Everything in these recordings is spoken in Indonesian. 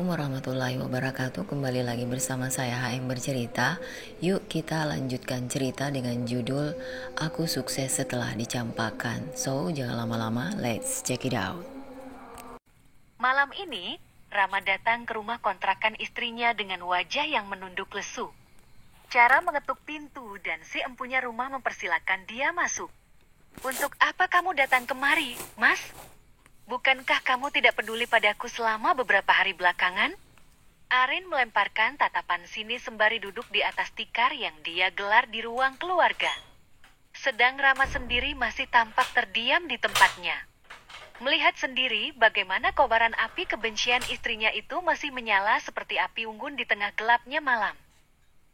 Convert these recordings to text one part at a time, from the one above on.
warahmatullahi wabarakatuh. Kembali lagi bersama saya HM Bercerita. Yuk kita lanjutkan cerita dengan judul Aku Sukses Setelah Dicampakan. So jangan lama-lama, let's check it out. Malam ini, Rama datang ke rumah kontrakan istrinya dengan wajah yang menunduk lesu. Cara mengetuk pintu dan si empunya rumah mempersilakan dia masuk. "Untuk apa kamu datang kemari, Mas? Bukankah kamu tidak peduli padaku selama beberapa hari belakangan?" Arin melemparkan tatapan sinis sembari duduk di atas tikar yang dia gelar di ruang keluarga. Sedang Rama sendiri masih tampak terdiam di tempatnya. Melihat sendiri bagaimana kobaran api kebencian istrinya itu masih menyala seperti api unggun di tengah gelapnya malam.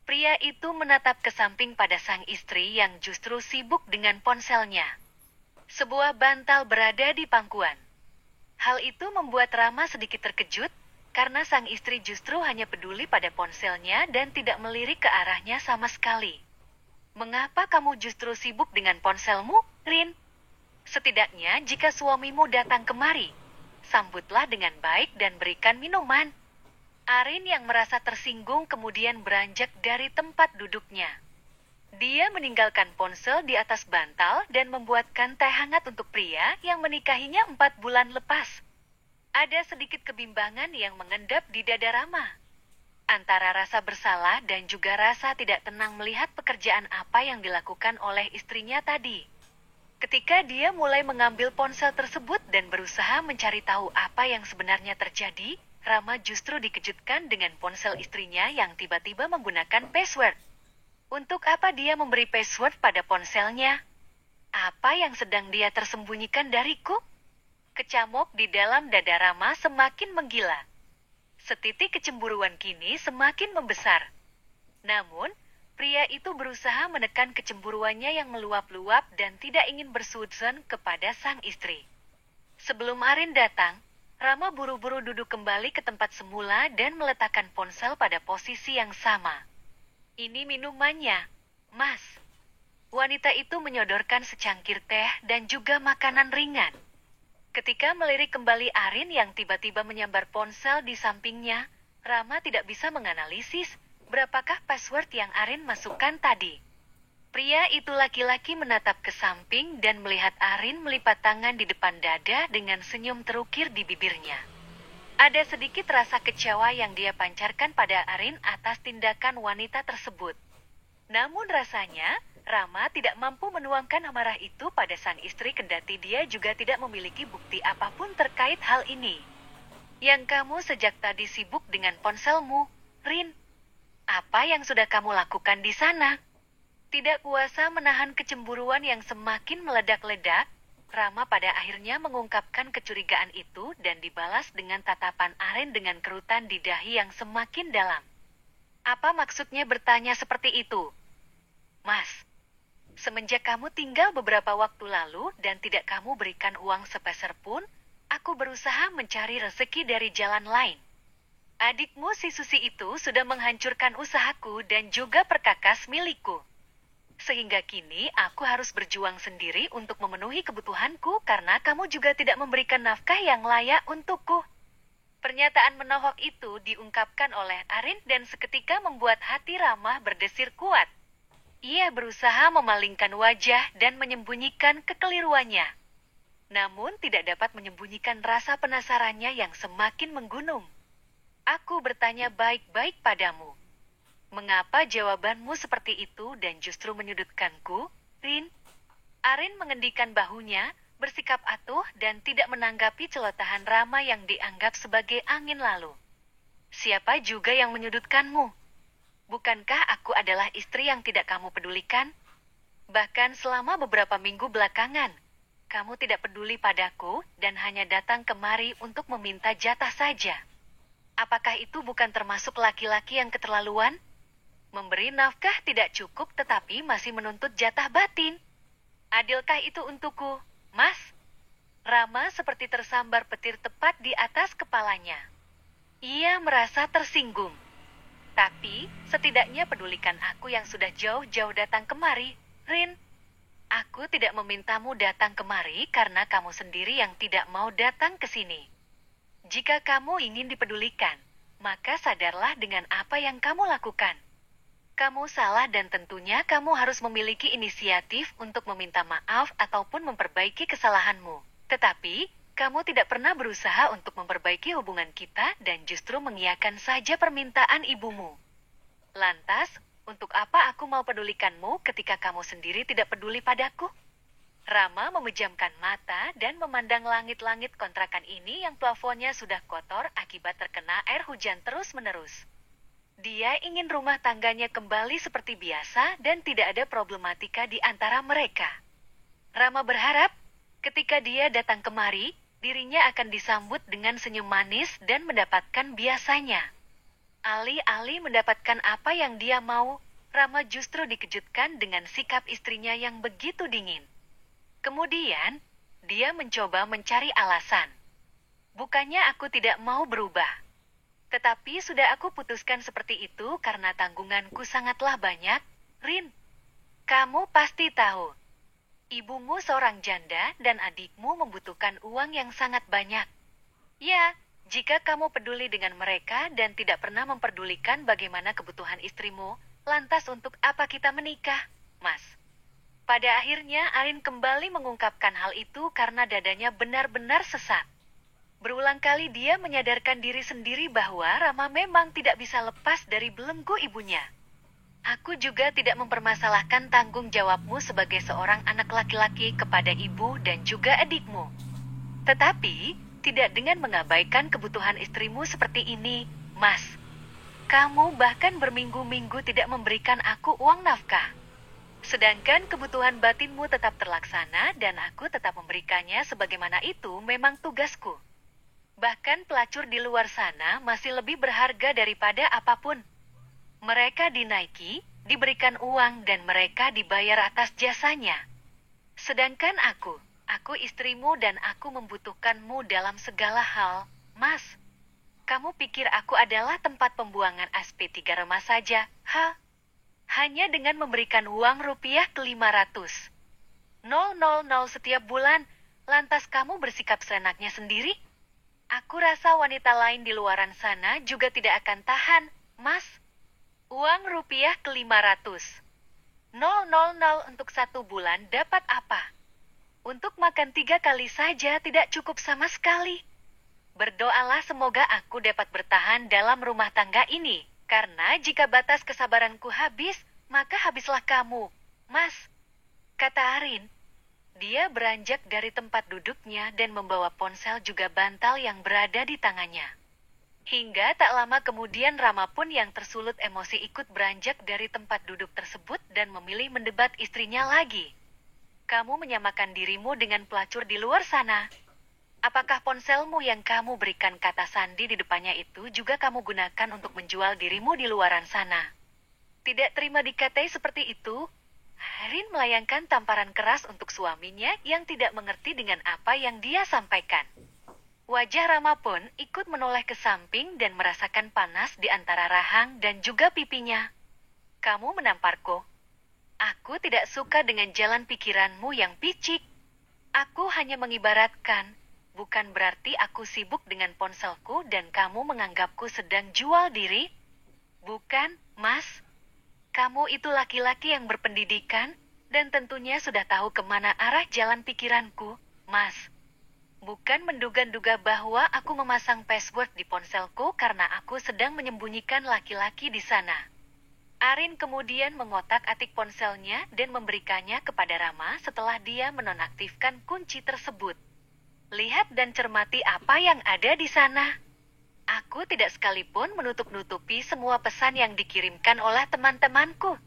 Pria itu menatap ke samping pada sang istri yang justru sibuk dengan ponselnya. Sebuah bantal berada di pangkuan. Hal itu membuat Rama sedikit terkejut, karena sang istri justru hanya peduli pada ponselnya dan tidak melirik ke arahnya sama sekali. "Mengapa kamu justru sibuk dengan ponselmu, Rin? Setidaknya jika suamimu datang kemari, sambutlah dengan baik dan berikan minuman." Arin yang merasa tersinggung kemudian beranjak dari tempat duduknya. Dia meninggalkan ponsel di atas bantal dan membuatkan teh hangat untuk pria yang menikahinya 4 bulan lepas. Ada sedikit kebimbangan yang mengendap di dada Rama. Antara rasa bersalah dan juga rasa tidak tenang melihat pekerjaan apa yang dilakukan oleh istrinya tadi. Ketika dia mulai mengambil ponsel tersebut dan berusaha mencari tahu apa yang sebenarnya terjadi, Rama justru dikejutkan dengan ponsel istrinya yang tiba-tiba menggunakan password. Untuk apa dia memberi password pada ponselnya? Apa yang sedang dia tersembunyikan dariku? Kecamuk di dalam dada Rama semakin menggila. Setitik kecemburuan kini semakin membesar. Namun, pria itu berusaha menekan kecemburuannya yang meluap-luap dan tidak ingin bersuudzon kepada sang istri. Sebelum Arin datang, Rama buru-buru duduk kembali ke tempat semula dan meletakkan ponsel pada posisi yang sama. "Ini minumannya, Mas." Wanita itu menyodorkan secangkir teh dan juga makanan ringan. Ketika melirik kembali Arin yang tiba-tiba menyambar ponsel di sampingnya, Rama tidak bisa menganalisis berapakah password yang Arin masukkan tadi. Pria itu laki-laki menatap ke samping dan melihat Arin melipat tangan di depan dada dengan senyum terukir di bibirnya. Ada sedikit rasa kecewa yang dia pancarkan pada Arin atas tindakan wanita tersebut. Namun rasanya, Rama tidak mampu menuangkan amarah itu pada sang istri kendati dia juga tidak memiliki bukti apapun terkait hal ini. "Yang kamu sejak tadi sibuk dengan ponselmu, Rin. Apa yang sudah kamu lakukan di sana?" Tidak kuasa menahan kecemburuan yang semakin meledak-ledak, Rama pada akhirnya mengungkapkan kecurigaan itu dan dibalas dengan tatapan Arin dengan kerutan di dahi yang semakin dalam. "Apa maksudnya bertanya seperti itu? Mas, semenjak kamu tinggal beberapa waktu lalu dan tidak kamu berikan uang sepeser pun, aku berusaha mencari rezeki dari jalan lain. Adikmu si Susi itu sudah menghancurkan usahaku dan juga perkakas milikku. Sehingga kini aku harus berjuang sendiri untuk memenuhi kebutuhanku karena kamu juga tidak memberikan nafkah yang layak untukku." Pernyataan menohok itu diungkapkan oleh Arin dan seketika membuat hati Rama berdesir kuat. Ia berusaha memalingkan wajah dan menyembunyikan kekeliruannya. Namun tidak dapat menyembunyikan rasa penasarannya yang semakin menggunung. "Aku bertanya baik-baik padamu. Mengapa jawabanmu seperti itu dan justru menyudutkanku, Rin?" Arin mengendikkan bahunya, bersikap atuh dan tidak menanggapi celotehan Rama yang dianggap sebagai angin lalu. "Siapa juga yang menyudutkanmu? Bukankah aku adalah istri yang tidak kamu pedulikan? Bahkan selama beberapa minggu belakangan, kamu tidak peduli padaku dan hanya datang kemari untuk meminta jatah saja. Apakah itu bukan termasuk laki-laki yang keterlaluan? Memberi nafkah tidak cukup tetapi masih menuntut jatah batin. Adilkah itu untukku, Mas?" Rama seperti tersambar petir tepat di atas kepalanya. Ia merasa tersinggung. "Tapi, setidaknya pedulikan aku yang sudah jauh-jauh datang kemari, Rin. Aku tidak memintamu datang kemari karena kamu sendiri yang tidak mau datang ke sini. Jika kamu ingin dipedulikan, maka sadarlah dengan apa yang kamu lakukan. Kamu salah dan tentunya kamu harus memiliki inisiatif untuk meminta maaf ataupun memperbaiki kesalahanmu. Tetapi, kamu tidak pernah berusaha untuk memperbaiki hubungan kita dan justru mengiyakan saja permintaan ibumu. Lantas, untuk apa aku mau pedulikanmu ketika kamu sendiri tidak peduli padaku? Rama memejamkan mata dan memandang langit-langit kontrakan ini yang plafonnya sudah kotor akibat terkena air hujan terus-menerus. Dia ingin rumah tangganya kembali seperti biasa dan tidak ada problematika di antara mereka. Rama berharap, ketika dia datang kemari, dirinya akan disambut dengan senyum manis dan mendapatkan biasanya. Alih-alih mendapatkan apa yang dia mau, Rama justru dikejutkan dengan sikap istrinya yang begitu dingin. Kemudian, dia mencoba mencari alasan. Bukannya aku tidak mau berubah. Tetapi sudah aku putuskan seperti itu karena tanggunganku sangatlah banyak, Rin. Kamu pasti tahu. Ibumu seorang janda dan adikmu membutuhkan uang yang sangat banyak. Ya, jika kamu peduli dengan mereka dan tidak pernah memperdulikan bagaimana kebutuhan istrimu, lantas untuk apa kita menikah, Mas? Pada akhirnya Arin kembali mengungkapkan hal itu karena dadanya benar-benar sesat. Berulang kali dia menyadarkan diri sendiri bahwa Rama memang tidak bisa lepas dari belenggu ibunya. Aku juga tidak mempermasalahkan tanggung jawabmu sebagai seorang anak laki-laki kepada ibu dan juga adikmu. Tetapi, tidak dengan mengabaikan kebutuhan istrimu seperti ini, Mas. Kamu bahkan berminggu-minggu tidak memberikan aku uang nafkah. Sedangkan kebutuhan batinmu tetap terlaksana dan aku tetap memberikannya sebagaimana itu memang tugasku. Bahkan pelacur di luar sana masih lebih berharga daripada apapun. Mereka dinaiki, diberikan uang dan mereka dibayar atas jasanya. Sedangkan aku istrimu dan aku membutuhkanmu dalam segala hal, Mas. Kamu pikir aku adalah tempat pembuangan SP3 remah saja, ha? Hanya dengan memberikan uang rupiah ke 500.000 setiap bulan, lantas kamu bersikap seenaknya sendiri? Aku rasa wanita lain di luaran sana juga tidak akan tahan, Mas. Uang rupiah ke 500.000 untuk 1 bulan dapat apa? Untuk makan 3 kali saja tidak cukup sama sekali. Berdoalah semoga aku dapat bertahan dalam rumah tangga ini, karena jika batas kesabaranku habis, maka habislah kamu, Mas. Kata Arin. Dia beranjak dari tempat duduknya dan membawa ponsel juga bantal yang berada di tangannya. Hingga tak lama kemudian Rama pun yang tersulut emosi ikut beranjak dari tempat duduk tersebut dan memilih mendebat istrinya lagi. Kamu menyamakan dirimu dengan pelacur di luar sana. Apakah ponselmu yang kamu berikan kata sandi di depannya itu juga kamu gunakan untuk menjual dirimu di luaran sana? Tidak terima dikatai seperti itu? Arin melayangkan tamparan keras untuk suaminya yang tidak mengerti dengan apa yang dia sampaikan. Wajah Rama pun ikut menoleh ke samping dan merasakan panas di antara rahang dan juga pipinya. Kamu menamparku. Aku tidak suka dengan jalan pikiranmu yang picik. Aku hanya mengibaratkan, bukan berarti aku sibuk dengan ponselku dan kamu menganggapku sedang jual diri. Bukan, Mas. Kamu itu laki-laki yang berpendidikan, dan tentunya sudah tahu kemana arah jalan pikiranku, Mas. Bukan menduga-duga bahwa aku memasang password di ponselku karena aku sedang menyembunyikan laki-laki di sana. Arin kemudian mengotak-atik ponselnya dan memberikannya kepada Rama setelah dia menonaktifkan kunci tersebut. Lihat dan cermati apa yang ada di sana. Aku tidak sekalipun menutup-nutupi semua pesan yang dikirimkan oleh teman-temanku.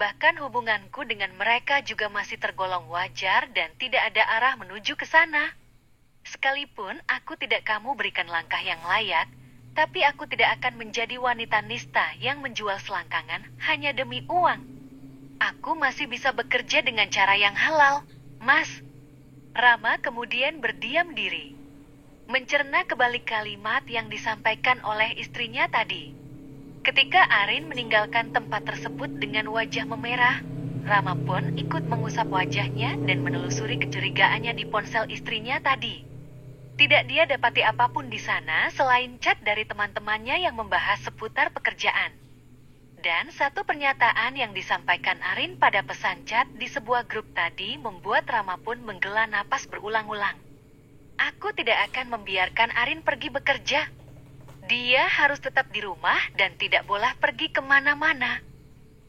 Bahkan hubunganku dengan mereka juga masih tergolong wajar dan tidak ada arah menuju ke sana. Sekalipun aku tidak kamu berikan langkah yang layak, tapi aku tidak akan menjadi wanita nista yang menjual selangkangan hanya demi uang. Aku masih bisa bekerja dengan cara yang halal, Mas. Rama kemudian berdiam diri. Mencerna kebalik kalimat yang disampaikan oleh istrinya tadi. Ketika Arin meninggalkan tempat tersebut dengan wajah memerah, Rama pun ikut mengusap wajahnya dan menelusuri kecurigaannya di ponsel istrinya tadi. Tidak dia dapati apapun di sana selain chat dari teman-temannya yang membahas seputar pekerjaan. Dan satu pernyataan yang disampaikan Arin pada pesan chat di sebuah grup tadi membuat Rama pun menghela napas berulang-ulang. Aku tidak akan membiarkan Arin pergi bekerja. Dia harus tetap di rumah dan tidak boleh pergi kemana-mana.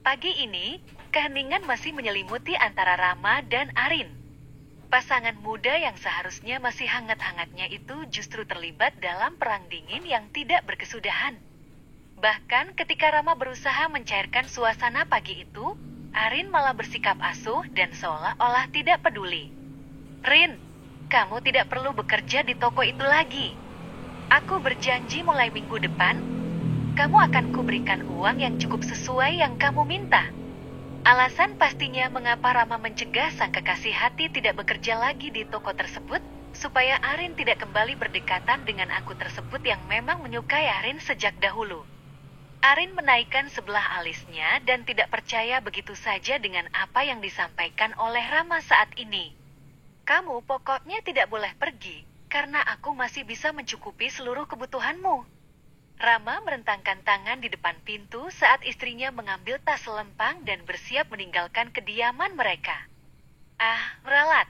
Pagi ini, keheningan masih menyelimuti antara Rama dan Arin. Pasangan muda yang seharusnya masih hangat-hangatnya itu justru terlibat dalam perang dingin yang tidak berkesudahan. Bahkan ketika Rama berusaha mencairkan suasana pagi itu, Arin malah bersikap asuh dan seolah-olah tidak peduli. "Rin, kamu tidak perlu bekerja di toko itu lagi. Aku berjanji mulai minggu depan, kamu akan kuberikan uang yang cukup sesuai yang kamu minta." Alasan pastinya mengapa Rama mencegah sang kekasih hati tidak bekerja lagi di toko tersebut, supaya Arin tidak kembali berdekatan dengan aku tersebut yang memang menyukai Arin sejak dahulu. Arin menaikkan sebelah alisnya dan tidak percaya begitu saja dengan apa yang disampaikan oleh Rama saat ini. "Kamu pokoknya tidak boleh pergi, karena aku masih bisa mencukupi seluruh kebutuhanmu." Rama merentangkan tangan di depan pintu saat istrinya mengambil tas selempang dan bersiap meninggalkan kediaman mereka. Ralat.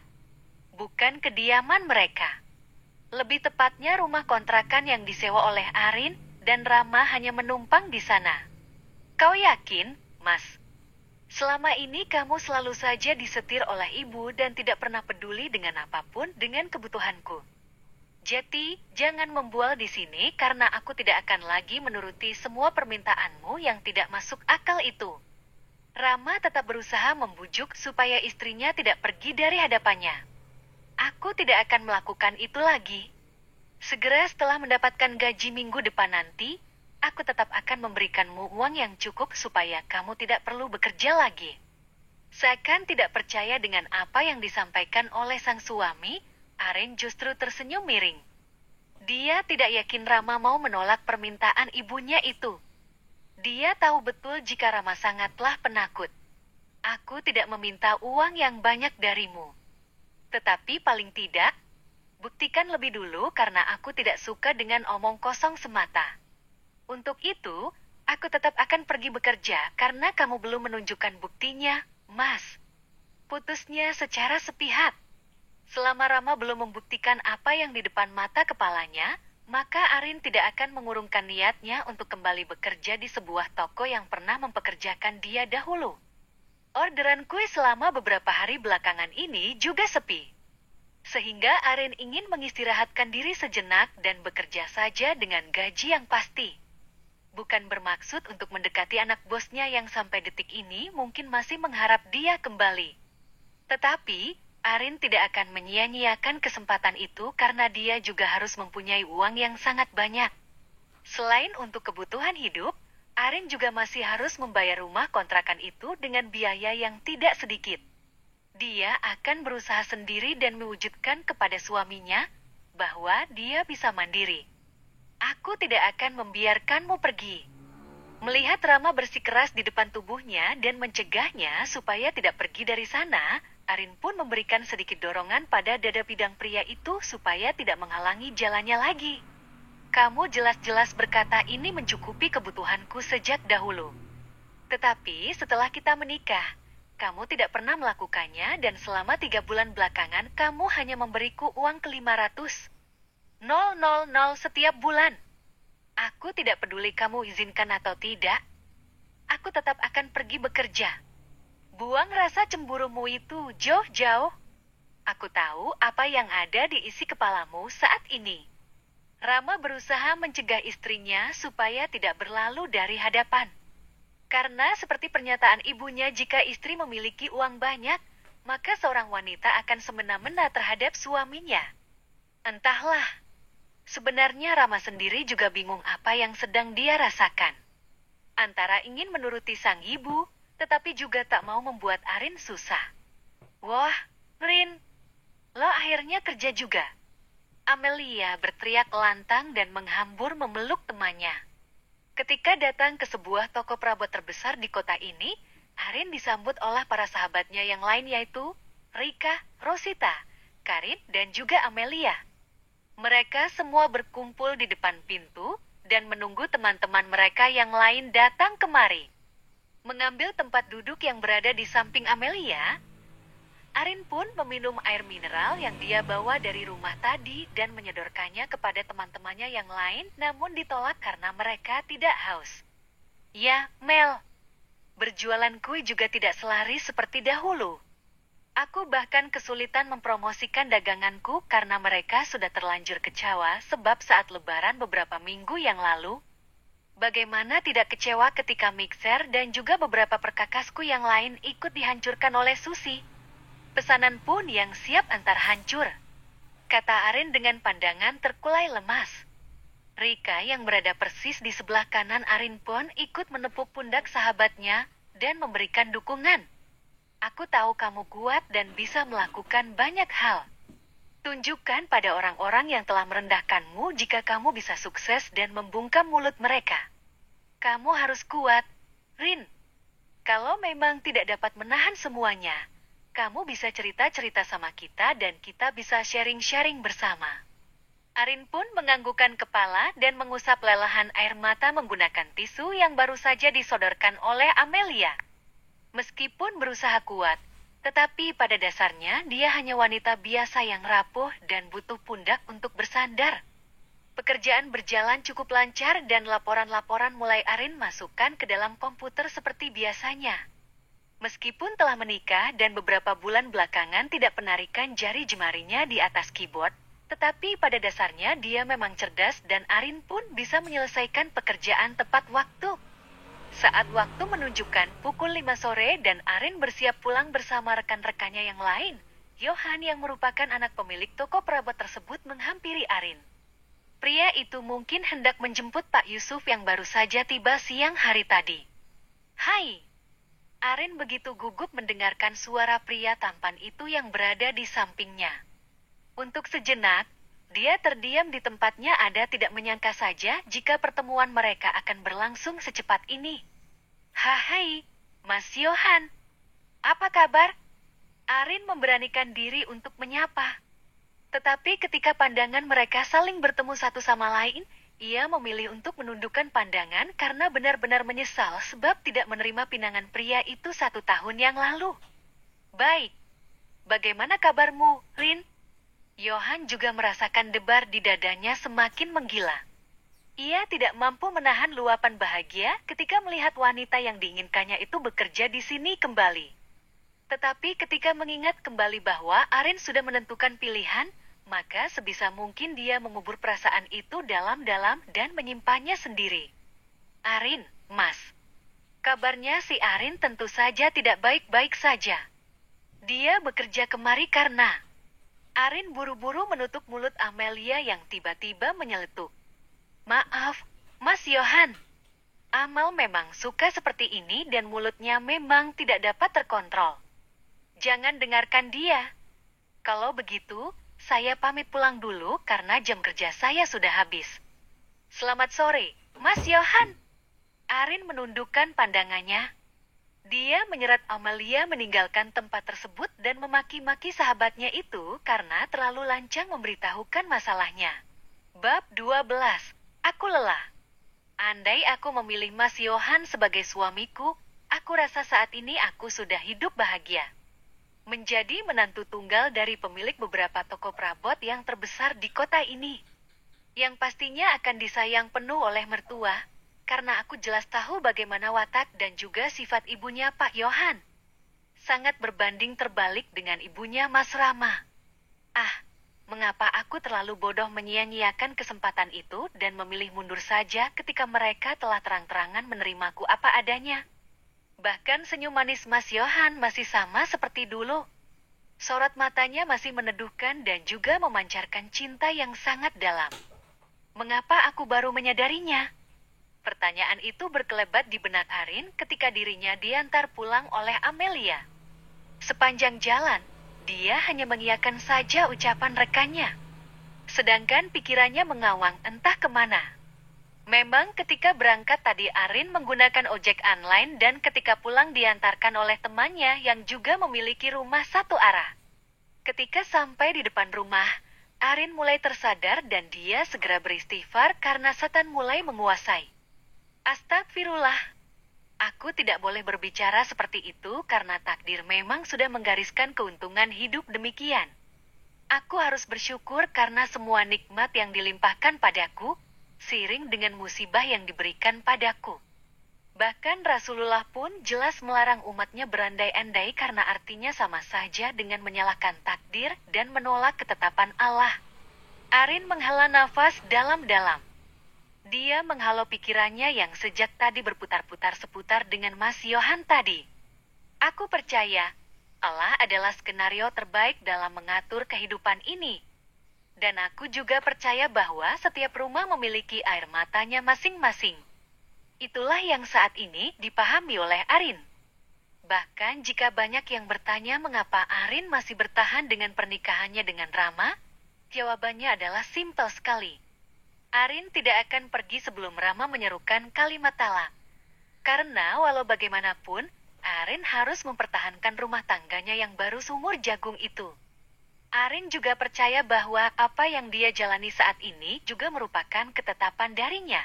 Bukan kediaman mereka. Lebih tepatnya rumah kontrakan yang disewa oleh Arin dan Rama hanya menumpang di sana. "Kau yakin, Mas? Selama ini kamu selalu saja disetir oleh ibu dan tidak pernah peduli dengan apapun dengan kebutuhanku. Jadi, jangan membual di sini karena aku tidak akan lagi menuruti semua permintaanmu yang tidak masuk akal itu." Rama tetap berusaha membujuk supaya istrinya tidak pergi dari hadapannya. "Aku tidak akan melakukan itu lagi. Segera setelah mendapatkan gaji minggu depan nanti, aku tetap akan memberikanmu uang yang cukup supaya kamu tidak perlu bekerja lagi." Seakan tidak percaya dengan apa yang disampaikan oleh sang suami, Arin justru tersenyum miring. Dia tidak yakin Rama mau menolak permintaan ibunya itu. Dia tahu betul jika Rama sangatlah penakut. "Aku tidak meminta uang yang banyak darimu. Tetapi paling tidak, buktikan lebih dulu karena aku tidak suka dengan omong kosong semata. Untuk itu, aku tetap akan pergi bekerja karena kamu belum menunjukkan buktinya, Mas." Putusnya secara sepihak. Selama Rama belum membuktikan apa yang di depan mata kepalanya, maka Arin tidak akan mengurungkan niatnya untuk kembali bekerja di sebuah toko yang pernah mempekerjakan dia dahulu. Orderan kue selama beberapa hari belakangan ini juga sepi. Sehingga Arin ingin mengistirahatkan diri sejenak dan bekerja saja dengan gaji yang pasti. Bukan bermaksud untuk mendekati anak bosnya yang sampai detik ini mungkin masih mengharap dia kembali. Tetapi, Arin tidak akan menyia-nyiakan kesempatan itu karena dia juga harus mempunyai uang yang sangat banyak. Selain untuk kebutuhan hidup, Arin juga masih harus membayar rumah kontrakan itu dengan biaya yang tidak sedikit. Dia akan berusaha sendiri dan mewujudkan kepada suaminya bahwa dia bisa mandiri. "Aku tidak akan membiarkanmu pergi." Melihat Rama bersikeras di depan tubuhnya dan mencegahnya supaya tidak pergi dari sana, Arin pun memberikan sedikit dorongan pada dada bidang pria itu supaya tidak menghalangi jalannya lagi. "Kamu jelas-jelas berkata ini mencukupi kebutuhanku sejak dahulu. Tetapi setelah kita menikah, kamu tidak pernah melakukannya dan selama 3 bulan belakangan kamu hanya memberiku uang ke 500.000 setiap bulan. Aku tidak peduli kamu izinkan atau tidak. Aku tetap akan pergi bekerja. Buang rasa cemburumu itu jauh-jauh. Aku tahu apa yang ada di isi kepalamu saat ini." Rama berusaha mencegah istrinya supaya tidak berlalu dari hadapan. Karena seperti pernyataan ibunya jika istri memiliki uang banyak, maka seorang wanita akan semena-mena terhadap suaminya. Entahlah. Sebenarnya Rama sendiri juga bingung apa yang sedang dia rasakan. Antara ingin menuruti sang ibu, tetapi juga tak mau membuat Arin susah. "Wah, Rin, lo akhirnya kerja juga." Amelia berteriak lantang dan menghambur memeluk temannya. Ketika datang ke sebuah toko perabot terbesar di kota ini, Arin disambut oleh para sahabatnya yang lain yaitu Rika, Rosita, Karin, dan juga Amelia. Mereka semua berkumpul di depan pintu dan menunggu teman-teman mereka yang lain datang kemari. Mengambil tempat duduk yang berada di samping Amelia, Arin pun meminum air mineral yang dia bawa dari rumah tadi dan menyodorkannya kepada teman-temannya yang lain, namun ditolak karena mereka tidak haus. Ya, Mel, berjualan kue juga tidak selaris seperti dahulu. Aku bahkan kesulitan mempromosikan daganganku karena mereka sudah terlanjur kecewa sebab saat lebaran beberapa minggu yang lalu. Bagaimana tidak kecewa ketika mixer dan juga beberapa perkakasku yang lain ikut dihancurkan oleh Susi. Pesanan pun yang siap antar hancur, kata Arin dengan pandangan terkulai lemas. Rika yang berada persis di sebelah kanan Arin pun ikut menepuk pundak sahabatnya dan memberikan dukungan. Aku tahu kamu kuat dan bisa melakukan banyak hal. Tunjukkan pada orang-orang yang telah merendahkanmu jika kamu bisa sukses dan membungkam mulut mereka. Kamu harus kuat, Rin. Kalau memang tidak dapat menahan semuanya, kamu bisa cerita-cerita sama kita dan kita bisa sharing-sharing bersama. Arin pun menganggukkan kepala dan mengusap lelehan air mata menggunakan tisu yang baru saja disodorkan oleh Amelia. Meskipun berusaha kuat, tetapi pada dasarnya dia hanya wanita biasa yang rapuh dan butuh pundak untuk bersandar. Pekerjaan berjalan cukup lancar dan laporan-laporan mulai Arin masukkan ke dalam komputer seperti biasanya. Meskipun telah menikah dan beberapa bulan belakangan tidak penarikan jari jemarinya di atas keyboard, tetapi pada dasarnya dia memang cerdas dan Arin pun bisa menyelesaikan pekerjaan tepat waktu. Saat waktu menunjukkan pukul 5 sore dan Arin bersiap pulang bersama rekan-rekannya yang lain, Johan yang merupakan anak pemilik toko perabot tersebut menghampiri Arin. Pria itu mungkin hendak menjemput Pak Yusuf yang baru saja tiba siang hari tadi. Hai! Arin begitu gugup mendengarkan suara pria tampan itu yang berada di sampingnya. Untuk sejenak, dia terdiam di tempatnya tidak menyangka saja jika pertemuan mereka akan berlangsung secepat ini. Hai, Mas Johan. Apa kabar? Arin memberanikan diri untuk menyapa. Tetapi ketika pandangan mereka saling bertemu satu sama lain, ia memilih untuk menundukkan pandangan karena benar-benar menyesal sebab tidak menerima pinangan pria itu 1 tahun yang lalu. Baik. Bagaimana kabarmu, Rin? Johan juga merasakan debar di dadanya semakin menggila. Ia tidak mampu menahan luapan bahagia ketika melihat wanita yang diinginkannya itu bekerja di sini kembali. Tetapi ketika mengingat kembali bahwa Arin sudah menentukan pilihan, maka sebisa mungkin dia mengubur perasaan itu dalam-dalam dan menyimpannya sendiri. Arin, Mas. Kabarnya si Arin tentu saja tidak baik-baik saja. Dia bekerja kemari karena... Arin buru-buru menutup mulut Amelia yang tiba-tiba menyeletuk. Maaf, Mas Johan. Amal memang suka seperti ini dan mulutnya memang tidak dapat terkontrol. Jangan dengarkan dia. Kalau begitu, saya pamit pulang dulu karena jam kerja saya sudah habis. Selamat sore, Mas Johan. Arin menundukkan pandangannya. Dia menyerat Amelia meninggalkan tempat tersebut dan memaki-maki sahabatnya itu karena terlalu lancang memberitahukan masalahnya. Bab 12. Aku lelah. Andai aku memilih Mas Johan sebagai suamiku, aku rasa saat ini aku sudah hidup bahagia. Menjadi menantu tunggal dari pemilik beberapa toko perabot yang terbesar di kota ini. Yang pastinya akan disayang penuh oleh mertua. Karena aku jelas tahu bagaimana watak dan juga sifat ibunya Pak Johan. Sangat berbanding terbalik dengan ibunya Mas Rama. Mengapa aku terlalu bodoh menyia-nyiakan kesempatan itu dan memilih mundur saja ketika mereka telah terang-terangan menerimaku apa adanya. Bahkan senyum manis Mas Johan masih sama seperti dulu. Sorot matanya masih meneduhkan dan juga memancarkan cinta yang sangat dalam. Mengapa aku baru menyadarinya? Pertanyaan itu berkelebat di benak Arin ketika dirinya diantar pulang oleh Amelia. Sepanjang jalan, dia hanya mengiyakan saja ucapan rekannya. Sedangkan pikirannya mengawang entah kemana. Memang ketika berangkat tadi Arin menggunakan ojek online dan ketika pulang diantarkan oleh temannya yang juga memiliki rumah satu arah. Ketika sampai di depan rumah, Arin mulai tersadar dan dia segera beristighfar karena setan mulai menguasai. Astagfirullah. Aku tidak boleh berbicara seperti itu karena takdir memang sudah menggariskan keuntungan hidup demikian. Aku harus bersyukur karena semua nikmat yang dilimpahkan padaku, seiring dengan musibah yang diberikan padaku. Bahkan Rasulullah pun jelas melarang umatnya berandai-andai karena artinya sama saja dengan menyalahkan takdir dan menolak ketetapan Allah. Arin menghela nafas dalam-dalam. Dia menghalau pikirannya yang sejak tadi berputar-putar seputar dengan Mas Yohan tadi. Aku percaya, Allah adalah skenario terbaik dalam mengatur kehidupan ini. Dan aku juga percaya bahwa setiap rumah memiliki air matanya masing-masing. Itulah yang saat ini dipahami oleh Arin. Bahkan jika banyak yang bertanya mengapa Arin masih bertahan dengan pernikahannya dengan Rama, jawabannya adalah simpel sekali. Arin tidak akan pergi sebelum Rama menyerukan kalimat talak. Karena walau bagaimanapun, Arin harus mempertahankan rumah tangganya yang baru sumur jagung itu. Arin juga percaya bahwa apa yang dia jalani saat ini juga merupakan ketetapan darinya.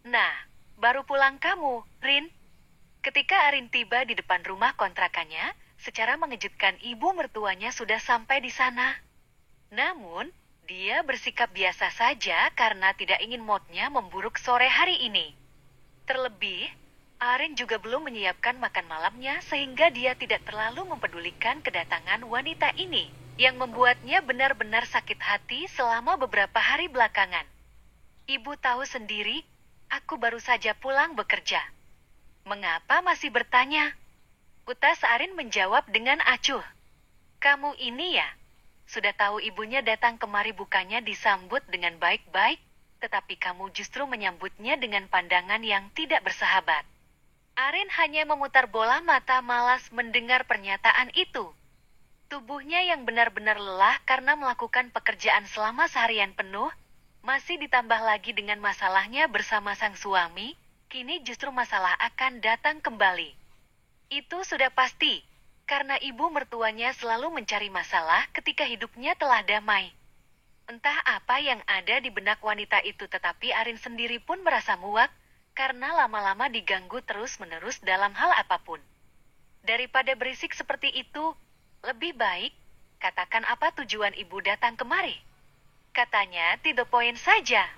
Nah, baru pulang kamu, Rin. Ketika Arin tiba di depan rumah kontrakannya, secara mengejutkan ibu mertuanya sudah sampai di sana. Namun, dia bersikap biasa saja karena tidak ingin moodnya memburuk sore hari ini. Terlebih, Arin juga belum menyiapkan makan malamnya sehingga dia tidak terlalu mempedulikan kedatangan wanita ini, yang membuatnya benar-benar sakit hati selama beberapa hari belakangan. Ibu tahu sendiri, aku baru saja pulang bekerja. Mengapa masih bertanya? Utas Arin menjawab dengan acuh. Kamu ini ya? Sudah tahu ibunya datang kemari bukannya disambut dengan baik-baik, tetapi kamu justru menyambutnya dengan pandangan yang tidak bersahabat. Arin hanya memutar bola mata malas mendengar pernyataan itu. Tubuhnya yang benar-benar lelah karena melakukan pekerjaan selama seharian penuh, masih ditambah lagi dengan masalahnya bersama sang suami, kini justru masalah akan datang kembali. Itu sudah pasti, karena ibu mertuanya selalu mencari masalah ketika hidupnya telah damai. Entah apa yang ada di benak wanita itu tetapi Arin sendiri pun merasa muak, karena lama-lama diganggu terus-menerus dalam hal apapun. Daripada berisik seperti itu, lebih baik, katakan apa tujuan ibu datang kemari. Katanya to the point saja.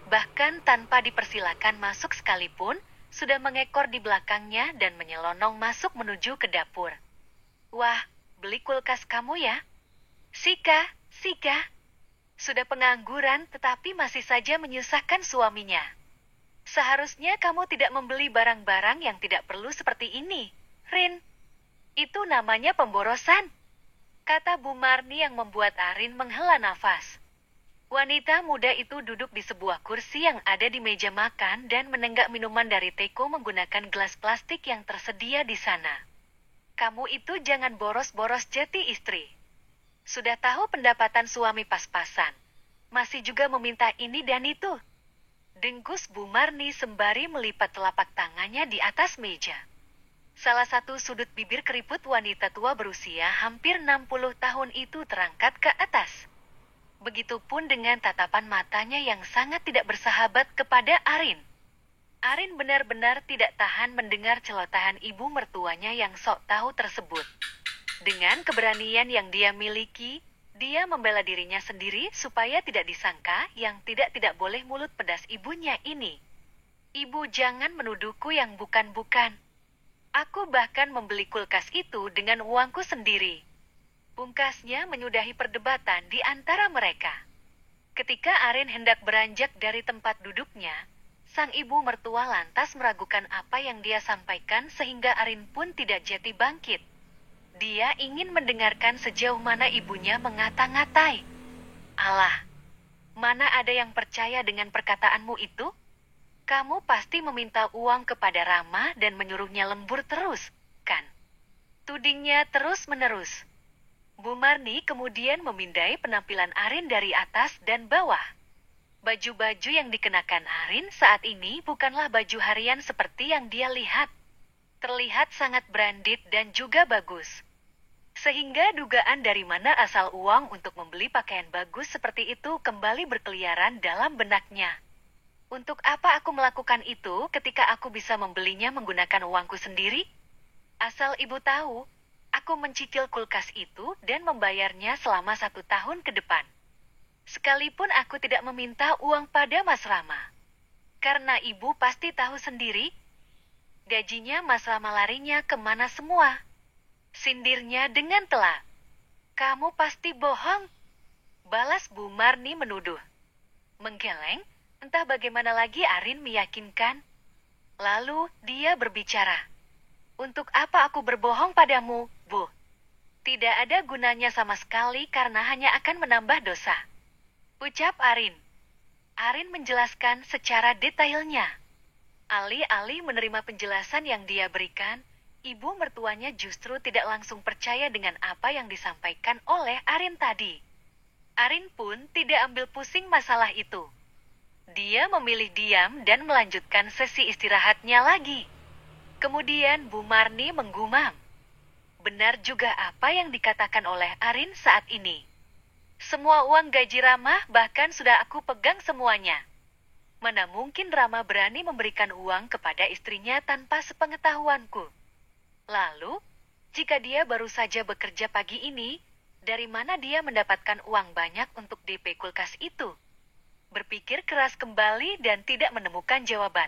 Bahkan tanpa dipersilakan masuk sekalipun, sudah mengekor di belakangnya dan menyelonong masuk menuju ke dapur. Wah, beli kulkas kamu ya? Sika. Sudah pengangguran tetapi masih saja menyusahkan suaminya. Seharusnya kamu tidak membeli barang-barang yang tidak perlu seperti ini, Rin. Itu namanya pemborosan, kata Bu Marni yang membuat Arin menghela nafas. Wanita muda itu duduk di sebuah kursi yang ada di meja makan dan menenggak minuman dari teko menggunakan gelas plastik yang tersedia di sana. Kamu itu jangan boros-boros jati istri. Sudah tahu pendapatan suami pas-pasan, masih juga meminta ini dan itu. Dengkus Bu Marni sembari melipat telapak tangannya di atas meja. Salah satu sudut bibir keriput wanita tua berusia hampir 60 tahun itu terangkat ke atas. Begitupun dengan tatapan matanya yang sangat tidak bersahabat kepada Arin. Arin benar-benar tidak tahan mendengar celotehan ibu mertuanya yang sok tahu tersebut. Dengan keberanian yang dia miliki, dia membela dirinya sendiri supaya tidak disangka yang tidak boleh mulut pedas ibunya ini. Ibu jangan menuduhku yang bukan-bukan. Aku bahkan membeli kulkas itu dengan uangku sendiri. Pungkasnya menyudahi perdebatan di antara mereka. Ketika Arin hendak beranjak dari tempat duduknya, sang ibu mertua lantas meragukan apa yang dia sampaikan sehingga Arin pun tidak jadi bangkit. Dia ingin mendengarkan sejauh mana ibunya mengata-ngatai. Alah, mana ada yang percaya dengan perkataanmu itu? Kamu pasti meminta uang kepada Rama dan menyuruhnya lembur terus, kan? Tudingnya terus-menerus. Bu Marni kemudian memindai penampilan Arin dari atas dan bawah. Baju-baju yang dikenakan Arin saat ini bukanlah baju harian seperti yang dia lihat. Terlihat sangat branded dan juga bagus. Sehingga dugaan dari mana asal uang untuk membeli pakaian bagus seperti itu kembali berkeliaran dalam benaknya. Untuk apa aku melakukan itu ketika aku bisa membelinya menggunakan uangku sendiri? Asal ibu tahu, aku mencicil kulkas itu dan membayarnya selama 1 tahun ke depan. Sekalipun aku tidak meminta uang pada Mas Rama. Karena ibu pasti tahu sendiri, gajinya Mas Rama larinya kemana semua. Sindirnya dengan telak. Kamu pasti bohong. Balas Bu Marni menuduh. Menggeleng, entah bagaimana lagi Arin meyakinkan. Lalu dia berbicara. Untuk apa aku berbohong padamu, Bu? Tidak ada gunanya sama sekali karena hanya akan menambah dosa. Ucap Arin. Arin menjelaskan secara detailnya. Alih-alih menerima penjelasan yang dia berikan, ibu mertuanya justru tidak langsung percaya dengan apa yang disampaikan oleh Arin tadi. Arin pun tidak ambil pusing masalah itu. Dia memilih diam dan melanjutkan sesi istirahatnya lagi. Kemudian Bu Marni menggumam. Benar juga apa yang dikatakan oleh Arin saat ini. Semua uang gaji Rama bahkan sudah aku pegang semuanya. Mana mungkin Rama berani memberikan uang kepada istrinya tanpa sepengetahuanku. Lalu, jika dia baru saja bekerja pagi ini, dari mana dia mendapatkan uang banyak untuk DP kulkas itu? Berpikir keras kembali dan tidak menemukan jawaban.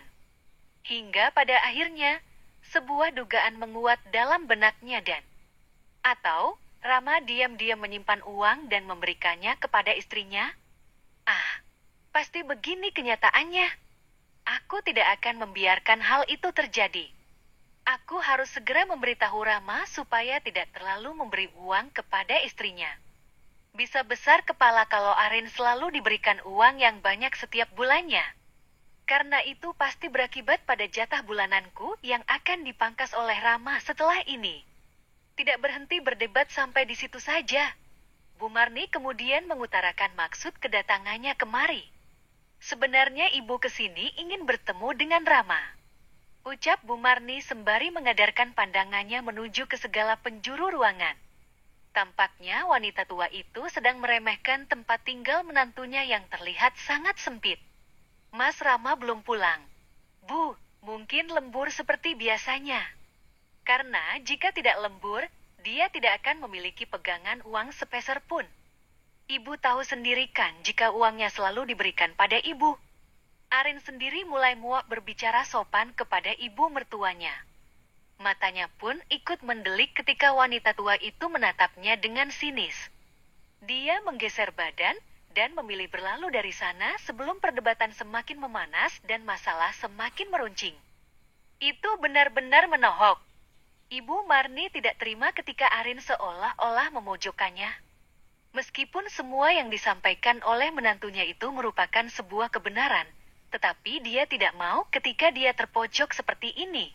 Hingga pada akhirnya, sebuah dugaan menguat dalam benaknya dan atau Rama diam-diam menyimpan uang dan memberikannya kepada istrinya? Pasti begini kenyataannya. Aku tidak akan membiarkan hal itu terjadi. Aku harus segera memberitahu Rama supaya tidak terlalu memberi uang kepada istrinya. Bisa besar kepala kalau Arin selalu diberikan uang yang banyak setiap bulannya. Karena itu pasti berakibat pada jatah bulananku yang akan dipangkas oleh Rama setelah ini. Tidak berhenti berdebat sampai di situ saja. Bu Marni kemudian mengutarakan maksud kedatangannya kemari. Sebenarnya ibu kesini ingin bertemu dengan Rama. Ucap Bu Marni sembari mengadarkan pandangannya menuju ke segala penjuru ruangan. Tampaknya wanita tua itu sedang meremehkan tempat tinggal menantunya yang terlihat sangat sempit. Mas Rama belum pulang. Bu, mungkin lembur seperti biasanya. Karena jika tidak lembur, dia tidak akan memiliki pegangan uang sepeser pun. Ibu tahu sendiri kan jika uangnya selalu diberikan pada ibu. Arin sendiri mulai muak berbicara sopan kepada ibu mertuanya. Matanya pun ikut mendelik ketika wanita tua itu menatapnya dengan sinis. Dia menggeser badan dan memilih berlalu dari sana sebelum perdebatan semakin memanas dan masalah semakin meruncing. Itu benar-benar menohok. Ibu Marni tidak terima ketika Arin seolah-olah memojokkannya. Meskipun semua yang disampaikan oleh menantunya itu merupakan sebuah kebenaran, tetapi dia tidak mau ketika dia terpojok seperti ini.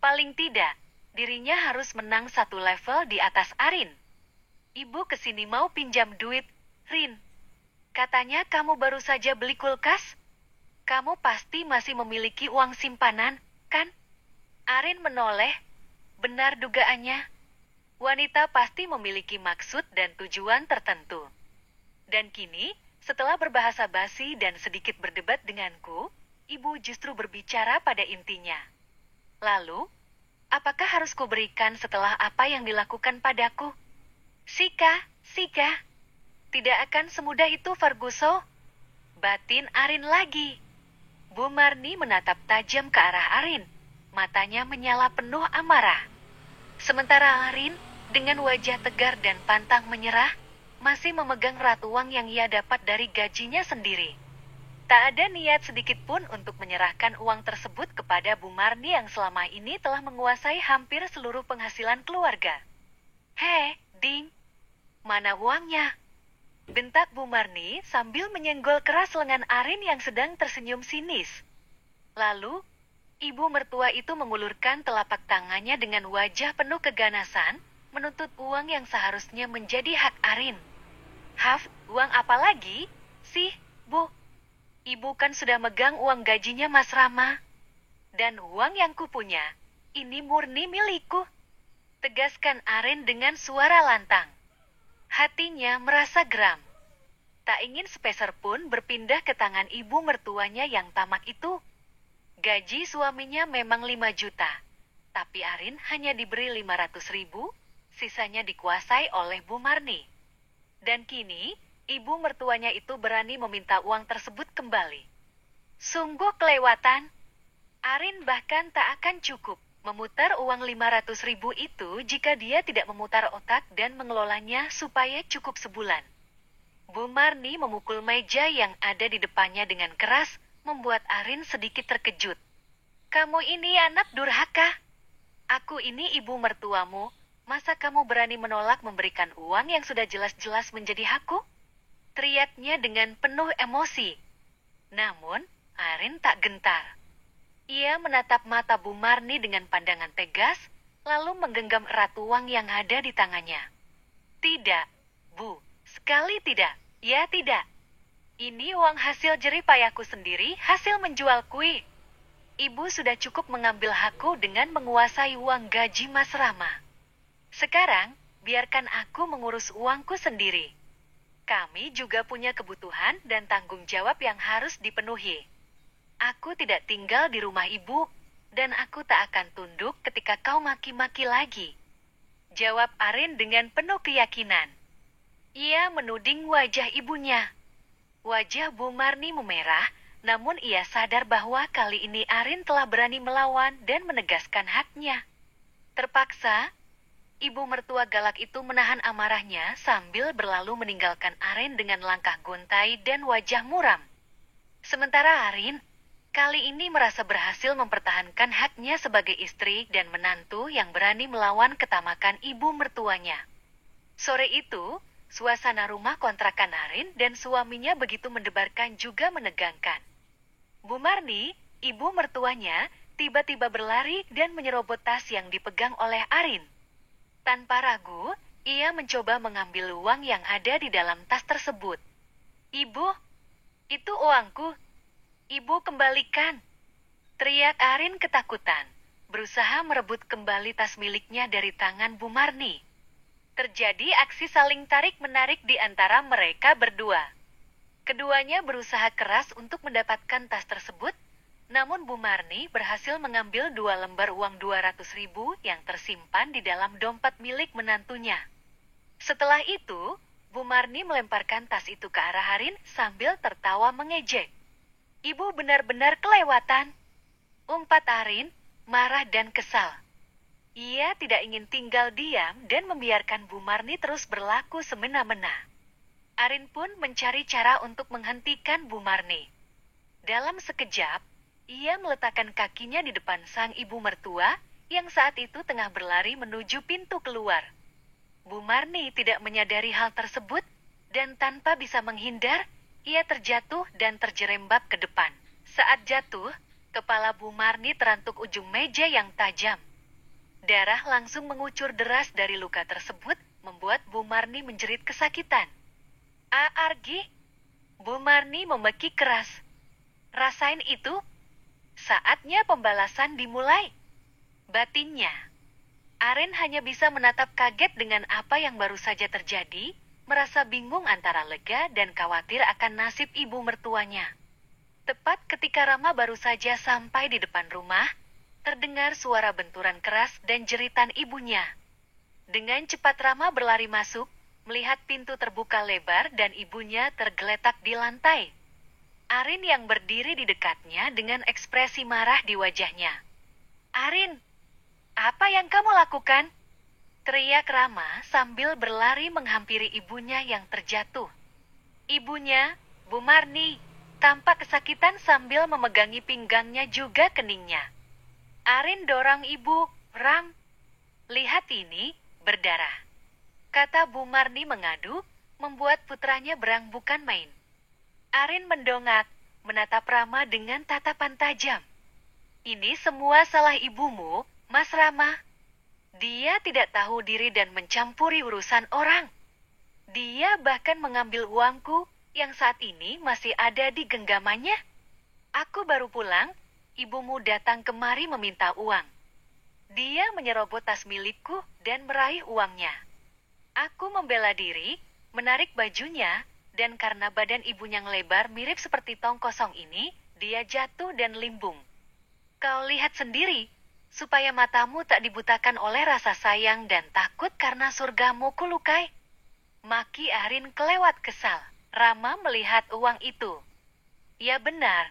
Paling tidak, dirinya harus menang 1 level di atas Arin. Ibu kesini mau pinjam duit, Rin. Katanya kamu baru saja beli kulkas? Kamu pasti masih memiliki uang simpanan, kan? Arin menoleh. Benar dugaannya. Wanita pasti memiliki maksud dan tujuan tertentu. Dan kini, setelah berbahasa basi dan sedikit berdebat denganku, ibu justru berbicara pada intinya. Lalu, apakah harus kuberikan setelah apa yang dilakukan padaku? Sika, tidak akan semudah itu Ferguson. Batin Arin lagi. Bu Marni menatap tajam ke arah Arin. Matanya menyala penuh amarah. Sementara Arin, dengan wajah tegar dan pantang menyerah, masih memegang rat uang yang ia dapat dari gajinya sendiri. Tak ada niat sedikit pun untuk menyerahkan uang tersebut kepada Bu Marni yang selama ini telah menguasai hampir seluruh penghasilan keluarga. Ding, mana uangnya? Bentak Bu Marni sambil menyenggol keras lengan Arin yang sedang tersenyum sinis. Lalu, ibu mertua itu mengulurkan telapak tangannya dengan wajah penuh keganasan, menuntut uang yang seharusnya menjadi hak Arin. Uang apa lagi? Sih, Bu. Ibu kan sudah megang uang gajinya Mas Rama. Dan uang yang kupunya, ini murni milikku. tegaskan Arin dengan suara lantang. Hatinya merasa geram. Tak ingin sepeser pun berpindah ke tangan ibu mertuanya yang tamak itu. Gaji suaminya memang 5 juta, tapi Arin hanya diberi 500.000, sisanya dikuasai oleh Bu Marni. Dan kini, ibu mertuanya itu berani meminta uang tersebut kembali. Sungguh kelewatan. Arin bahkan tak akan cukup memutar uang 500.000 itu jika dia tidak memutar otak dan mengelolanya supaya cukup sebulan. Bu Marni memukul meja yang ada di depannya dengan keras, membuat Arin sedikit terkejut. Kamu ini anak durhaka. Aku ini ibu mertuamu, masa kamu berani menolak memberikan uang yang sudah jelas-jelas menjadi hakku? Teriaknya dengan penuh emosi. Namun, Arin tak gentar. Ia menatap mata Bu Marni dengan pandangan tegas, lalu menggenggam erat uang yang ada di tangannya. Tidak, Bu, sekali tidak, ya tidak. Ini uang hasil jerih payahku sendiri, hasil menjual kue. Ibu sudah cukup mengambil hakku dengan menguasai uang gaji Mas Rama. Sekarang, biarkan aku mengurus uangku sendiri. Kami juga punya kebutuhan dan tanggung jawab yang harus dipenuhi. Aku tidak tinggal di rumah ibu, dan aku tak akan tunduk ketika kau maki-maki lagi. Jawab Arin dengan penuh keyakinan. Ia menuding wajah ibunya. Wajah Bu Marni memerah, namun ia sadar bahwa kali ini Arin telah berani melawan dan menegaskan haknya. Terpaksa, ibu mertua galak itu menahan amarahnya sambil berlalu meninggalkan Arin dengan langkah gontai dan wajah muram. Sementara Arin, kali ini merasa berhasil mempertahankan haknya sebagai istri dan menantu yang berani melawan ketamakan ibu mertuanya. Sore itu, suasana rumah kontrakan Arin dan suaminya begitu mendebarkan juga menegangkan. Bu Marni, ibu mertuanya, tiba-tiba berlari dan menyerobot tas yang dipegang oleh Arin. Tanpa ragu, ia mencoba mengambil uang yang ada di dalam tas tersebut. Ibu, itu uangku. Ibu kembalikan. Teriak Arin ketakutan, berusaha merebut kembali tas miliknya dari tangan Bu Marni. Terjadi aksi saling tarik-menarik di antara mereka berdua. Keduanya berusaha keras untuk mendapatkan tas tersebut, namun Bu Marni berhasil mengambil 2 lembar uang 200.000 yang tersimpan di dalam dompet milik menantunya. Setelah itu, Bu Marni melemparkan tas itu ke arah Arin sambil tertawa mengejek. Ibu benar-benar kelewatan. Umpat Arin, marah dan kesal. Ia tidak ingin tinggal diam dan membiarkan Bu Marni terus berlaku semena-mena. Arin pun mencari cara untuk menghentikan Bu Marni. Dalam sekejap, ia meletakkan kakinya di depan sang ibu mertua yang saat itu tengah berlari menuju pintu keluar. Bu Marni tidak menyadari hal tersebut dan tanpa bisa menghindar, ia terjatuh dan terjerembab ke depan. Saat jatuh, kepala Bu Marni terantuk ujung meja yang tajam. Darah langsung mengucur deras dari luka tersebut, membuat Bu Marni menjerit kesakitan. Argi, Bu Marni membekik keras. Rasain itu? Saatnya pembalasan dimulai. Batinnya. Arin hanya bisa menatap kaget dengan apa yang baru saja terjadi, merasa bingung antara lega dan khawatir akan nasib ibu mertuanya. Tepat ketika Rama baru saja sampai di depan rumah, terdengar suara benturan keras dan jeritan ibunya. Dengan cepat Rama berlari masuk, melihat pintu terbuka lebar dan ibunya tergeletak di lantai. Arin yang berdiri di dekatnya dengan ekspresi marah di wajahnya. Arin, apa yang kamu lakukan? Teriak Rama sambil berlari menghampiri ibunya yang terjatuh. Ibunya, Bu Marni, tampak kesakitan sambil memegangi pinggangnya juga keningnya. Arin dorong ibu, Ram. Lihat ini, berdarah. Kata Bu Marni mengadu, membuat putranya berang bukan main. Arin mendongak, menatap Rama dengan tatapan tajam. Ini semua salah ibumu, Mas Rama. Dia tidak tahu diri dan mencampuri urusan orang. Dia bahkan mengambil uangku yang saat ini masih ada di genggamannya. Aku baru pulang, ibumu datang kemari meminta uang. Dia menyerobot tas milikku dan meraih uangnya. Aku membela diri, menarik bajunya, dan karena badan ibunya yang lebar mirip seperti tong kosong ini, dia jatuh dan limbung. Kau lihat sendiri, supaya matamu tak dibutakan oleh rasa sayang dan takut karena surgamu kulukai. Maki Arin kelewat kesal. Rama melihat uang itu. Ya benar.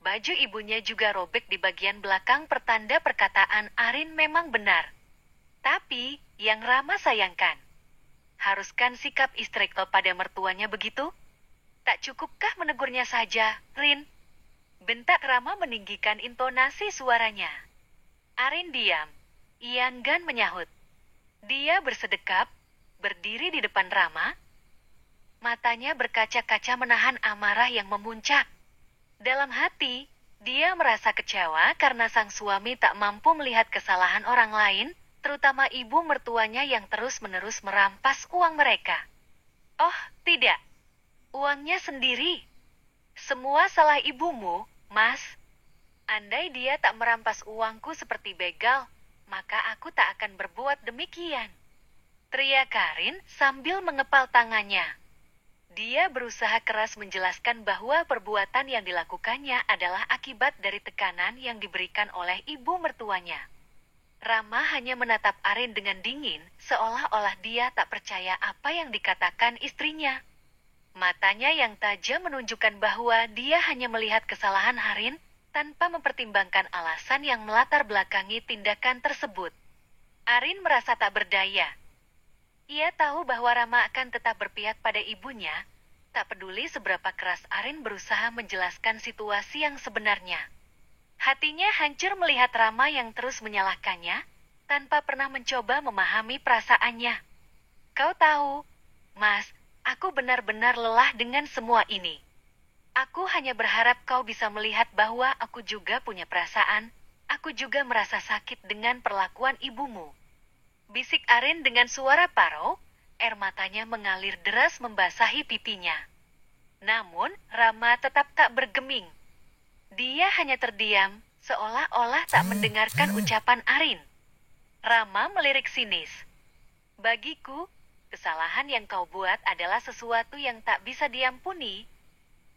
Baju ibunya juga robek di bagian belakang pertanda perkataan Arin memang benar. Tapi, yang Rama sayangkan, haruskan sikap istri pada mertuanya begitu? Tak cukupkah menegurnya saja, Rin? Bentak Rama meninggikan intonasi suaranya. Arin diam. Ia enggan menyahut. Dia bersedekap, berdiri di depan Rama. Matanya berkaca-kaca menahan amarah yang memuncak. Dalam hati, dia merasa kecewa karena sang suami tak mampu melihat kesalahan orang lain, terutama ibu mertuanya yang terus-menerus merampas uang mereka. Oh, tidak. Uangnya sendiri. Semua salah ibumu, Mas. Andai dia tak merampas uangku seperti begal, maka aku tak akan berbuat demikian. Teriak Arin sambil mengepal tangannya. Dia berusaha keras menjelaskan bahwa perbuatan yang dilakukannya adalah akibat dari tekanan yang diberikan oleh ibu mertuanya. Rama hanya menatap Arin dengan dingin, seolah-olah dia tak percaya apa yang dikatakan istrinya. Matanya yang tajam menunjukkan bahwa dia hanya melihat kesalahan Arin, tanpa mempertimbangkan alasan yang melatar belakangi tindakan tersebut. Arin merasa tak berdaya. Ia tahu bahwa Rama akan tetap berpihak pada ibunya, tak peduli seberapa keras Arin berusaha menjelaskan situasi yang sebenarnya. Hatinya hancur melihat Rama yang terus menyalahkannya, tanpa pernah mencoba memahami perasaannya. Kau tahu, Mas, aku benar-benar lelah dengan semua ini. Aku hanya berharap kau bisa melihat bahwa aku juga punya perasaan, aku juga merasa sakit dengan perlakuan ibumu. Bisik Arin dengan suara parau, air matanya mengalir deras membasahi pipinya. Namun, Rama tetap tak bergeming. Dia hanya terdiam, seolah-olah tak mendengarkan ucapan Arin. Rama melirik sinis. Bagiku, kesalahan yang kau buat adalah sesuatu yang tak bisa diampuni,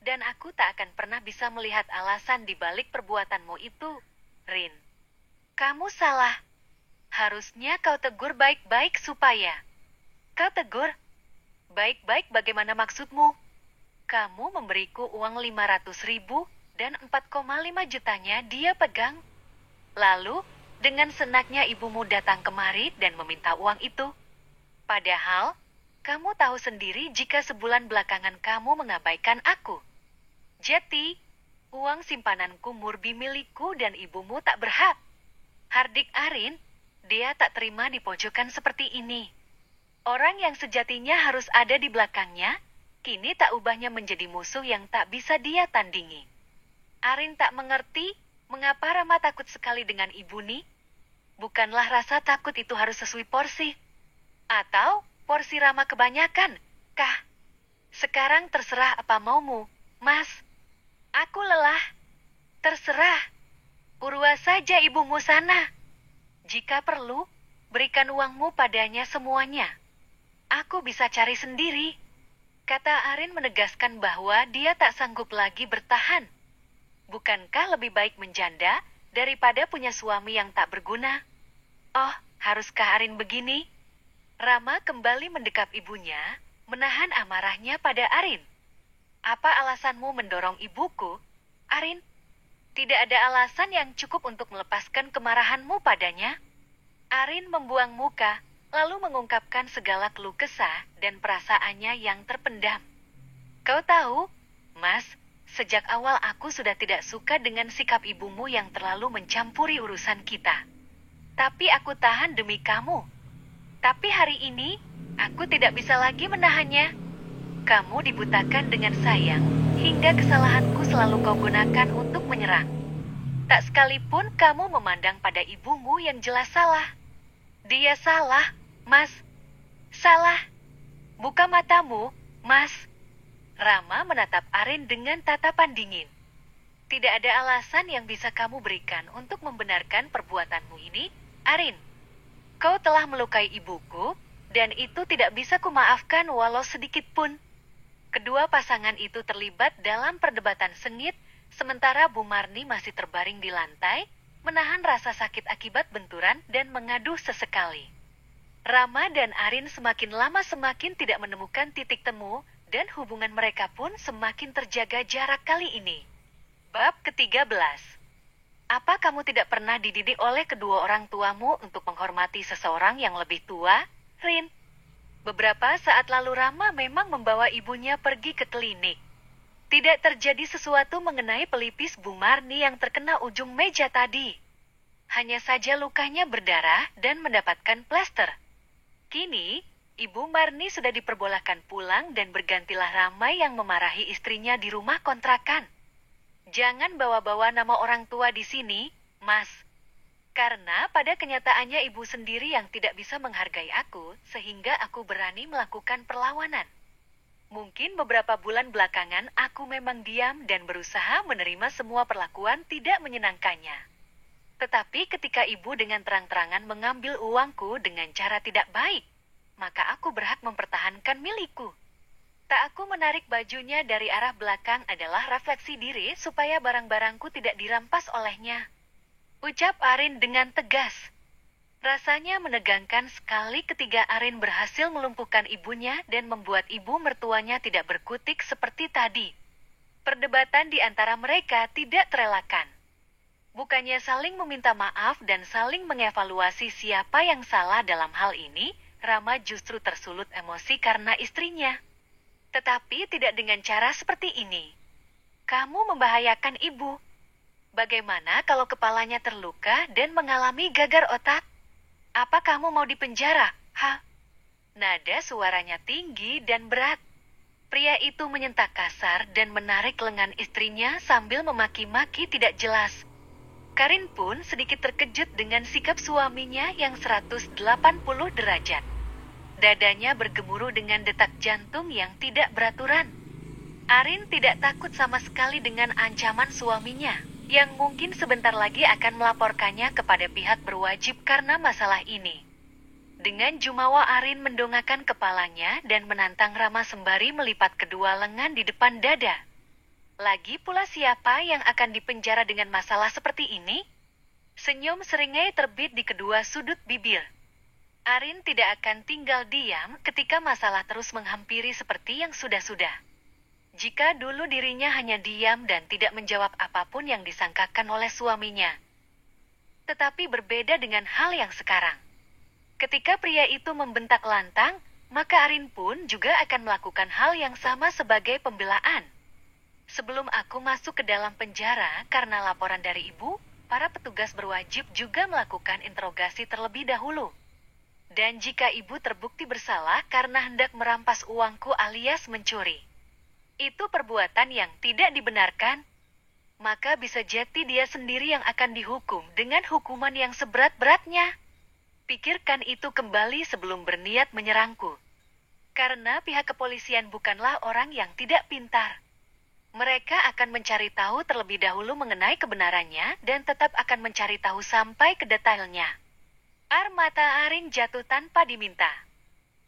dan aku tak akan pernah bisa melihat alasan di balik perbuatanmu itu, Rin. Kamu salah. Harusnya kau tegur baik-baik supaya. Kau tegur? Baik-baik bagaimana maksudmu? Kamu memberiku uang 500.000 dan 4,5 jutanya dia pegang. Lalu, dengan senaknya ibumu datang kemari dan meminta uang itu. Padahal, kamu tahu sendiri jika sebulan belakangan kamu mengabaikan aku. Jadi, uang simpananku murbi milikku dan ibumu tak berhak. Hardik Arin, dia tak terima di pojokan seperti ini. Orang yang sejatinya harus ada di belakangnya, kini tak ubahnya menjadi musuh yang tak bisa dia tandingi. Arin tak mengerti mengapa Rama takut sekali dengan ibu ni. Bukanlah rasa takut itu harus sesuai porsi. Atau porsi Rama kebanyakan, kah? Sekarang terserah apa maumu, Mas. Aku lelah. Terserah. Urus saja ibumu sana. Jika perlu, berikan uangmu padanya semuanya. Aku bisa cari sendiri. Kata Arin menegaskan bahwa dia tak sanggup lagi bertahan. Bukankah lebih baik menjanda daripada punya suami yang tak berguna? Oh, haruskah Arin begini? Rama kembali mendekap ibunya, menahan amarahnya pada Arin. Apa alasanmu mendorong ibuku, Arin? Tidak ada alasan yang cukup untuk melepaskan kemarahanmu padanya. Arin membuang muka, lalu mengungkapkan segala keluh kesah dan perasaannya yang terpendam. Kau tahu, Mas, sejak awal aku sudah tidak suka dengan sikap ibumu yang terlalu mencampuri urusan kita. Tapi aku tahan demi kamu. Tapi hari ini, aku tidak bisa lagi menahannya. Kamu dibutakan dengan sayang, hingga kesalahanku selalu kau gunakan untuk menyerang. Tak sekalipun kamu memandang pada ibumu yang jelas salah. Dia salah, Mas. Salah. Buka matamu, Mas. Rama menatap Arin dengan tatapan dingin. Tidak ada alasan yang bisa kamu berikan untuk membenarkan perbuatanmu ini, Arin, kau telah melukai ibuku, dan itu tidak bisa kumaafkan walau sedikit pun. Kedua pasangan itu terlibat dalam perdebatan sengit, sementara Bu Marni masih terbaring di lantai, menahan rasa sakit akibat benturan dan mengaduh sesekali. Rama dan Arin semakin lama semakin tidak menemukan titik temu, dan hubungan mereka pun semakin terjaga jarak kali ini. Bab ke-13. Apa kamu tidak pernah dididik oleh kedua orang tuamu untuk menghormati seseorang yang lebih tua, Rin? Beberapa saat lalu Rama memang membawa ibunya pergi ke klinik. Tidak terjadi sesuatu mengenai pelipis Bu Marni yang terkena ujung meja tadi. Hanya saja lukanya berdarah dan mendapatkan plester. Kini, Ibu Marni sudah diperbolehkan pulang dan bergantilah Rama yang memarahi istrinya di rumah kontrakan. Jangan bawa-bawa nama orang tua di sini, Mas. Karena pada kenyataannya ibu sendiri yang tidak bisa menghargai aku, sehingga aku berani melakukan perlawanan. Mungkin beberapa bulan belakangan aku memang diam dan berusaha menerima semua perlakuan tidak menyenangkannya. Tetapi ketika ibu dengan terang-terangan mengambil uangku dengan cara tidak baik, maka aku berhak mempertahankan milikku. Tak aku menarik bajunya dari arah belakang adalah refleksi diri supaya barang-barangku tidak dirampas olehnya. Ucap Arin dengan tegas. Rasanya menegangkan sekali ketika Arin berhasil melumpuhkan ibunya dan membuat ibu mertuanya tidak berkutik seperti tadi. Perdebatan di antara mereka tidak terelakkan. Bukannya saling meminta maaf dan saling mengevaluasi siapa yang salah dalam hal ini, Rama justru tersulut emosi karena istrinya. Tetapi tidak dengan cara seperti ini. Kamu membahayakan ibu. Bagaimana kalau kepalanya terluka dan mengalami gagar otak? Apa kamu mau dipenjara? Nada suaranya tinggi dan berat. Pria itu menyentak kasar dan menarik lengan istrinya sambil memaki-maki tidak jelas. Karin pun sedikit terkejut dengan sikap suaminya yang 180 derajat. Dadanya bergemuruh dengan detak jantung yang tidak beraturan. Arin tidak takut sama sekali dengan ancaman suaminya, yang mungkin sebentar lagi akan melaporkannya kepada pihak berwajib karena masalah ini. Dengan jumawa Arin mendongakkan kepalanya dan menantang Rama sembari melipat kedua lengan di depan dada. Lagi pula siapa yang akan dipenjara dengan masalah seperti ini? Senyum seringai terbit di kedua sudut bibir. Arin tidak akan tinggal diam ketika masalah terus menghampiri seperti yang sudah-sudah. Jika dulu dirinya hanya diam dan tidak menjawab apapun yang disangkakan oleh suaminya. Tetapi berbeda dengan hal yang sekarang. Ketika pria itu membentak lantang, maka Arin pun juga akan melakukan hal yang sama sebagai pembelaan. Sebelum aku masuk ke dalam penjara karena laporan dari ibu, para petugas berwajib juga melakukan interogasi terlebih dahulu. Dan jika ibu terbukti bersalah karena hendak merampas uangku alias mencuri, itu perbuatan yang tidak dibenarkan, maka bisa jadi dia sendiri yang akan dihukum dengan hukuman yang seberat-beratnya. Pikirkan itu kembali sebelum berniat menyerangku. Karena pihak kepolisian bukanlah orang yang tidak pintar. Mereka akan mencari tahu terlebih dahulu mengenai kebenarannya dan tetap akan mencari tahu sampai ke detailnya. Air mata Arin jatuh tanpa diminta.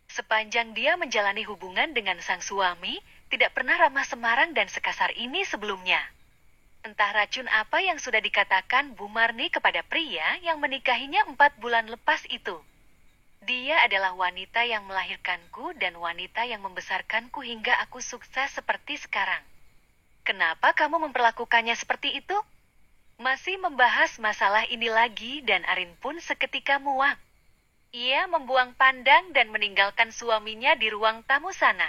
Sepanjang dia menjalani hubungan dengan sang suami, tidak pernah ramah semarang dan sekasar ini sebelumnya. Entah racun apa yang sudah dikatakan Bu Marni kepada pria yang menikahinya 4 bulan lepas itu. Dia adalah wanita yang melahirkanku dan wanita yang membesarkanku hingga aku sukses seperti sekarang. Kenapa kamu memperlakukannya seperti itu? Masih membahas masalah ini lagi dan Arin pun seketika muak. Ia membuang pandang dan meninggalkan suaminya di ruang tamu sana.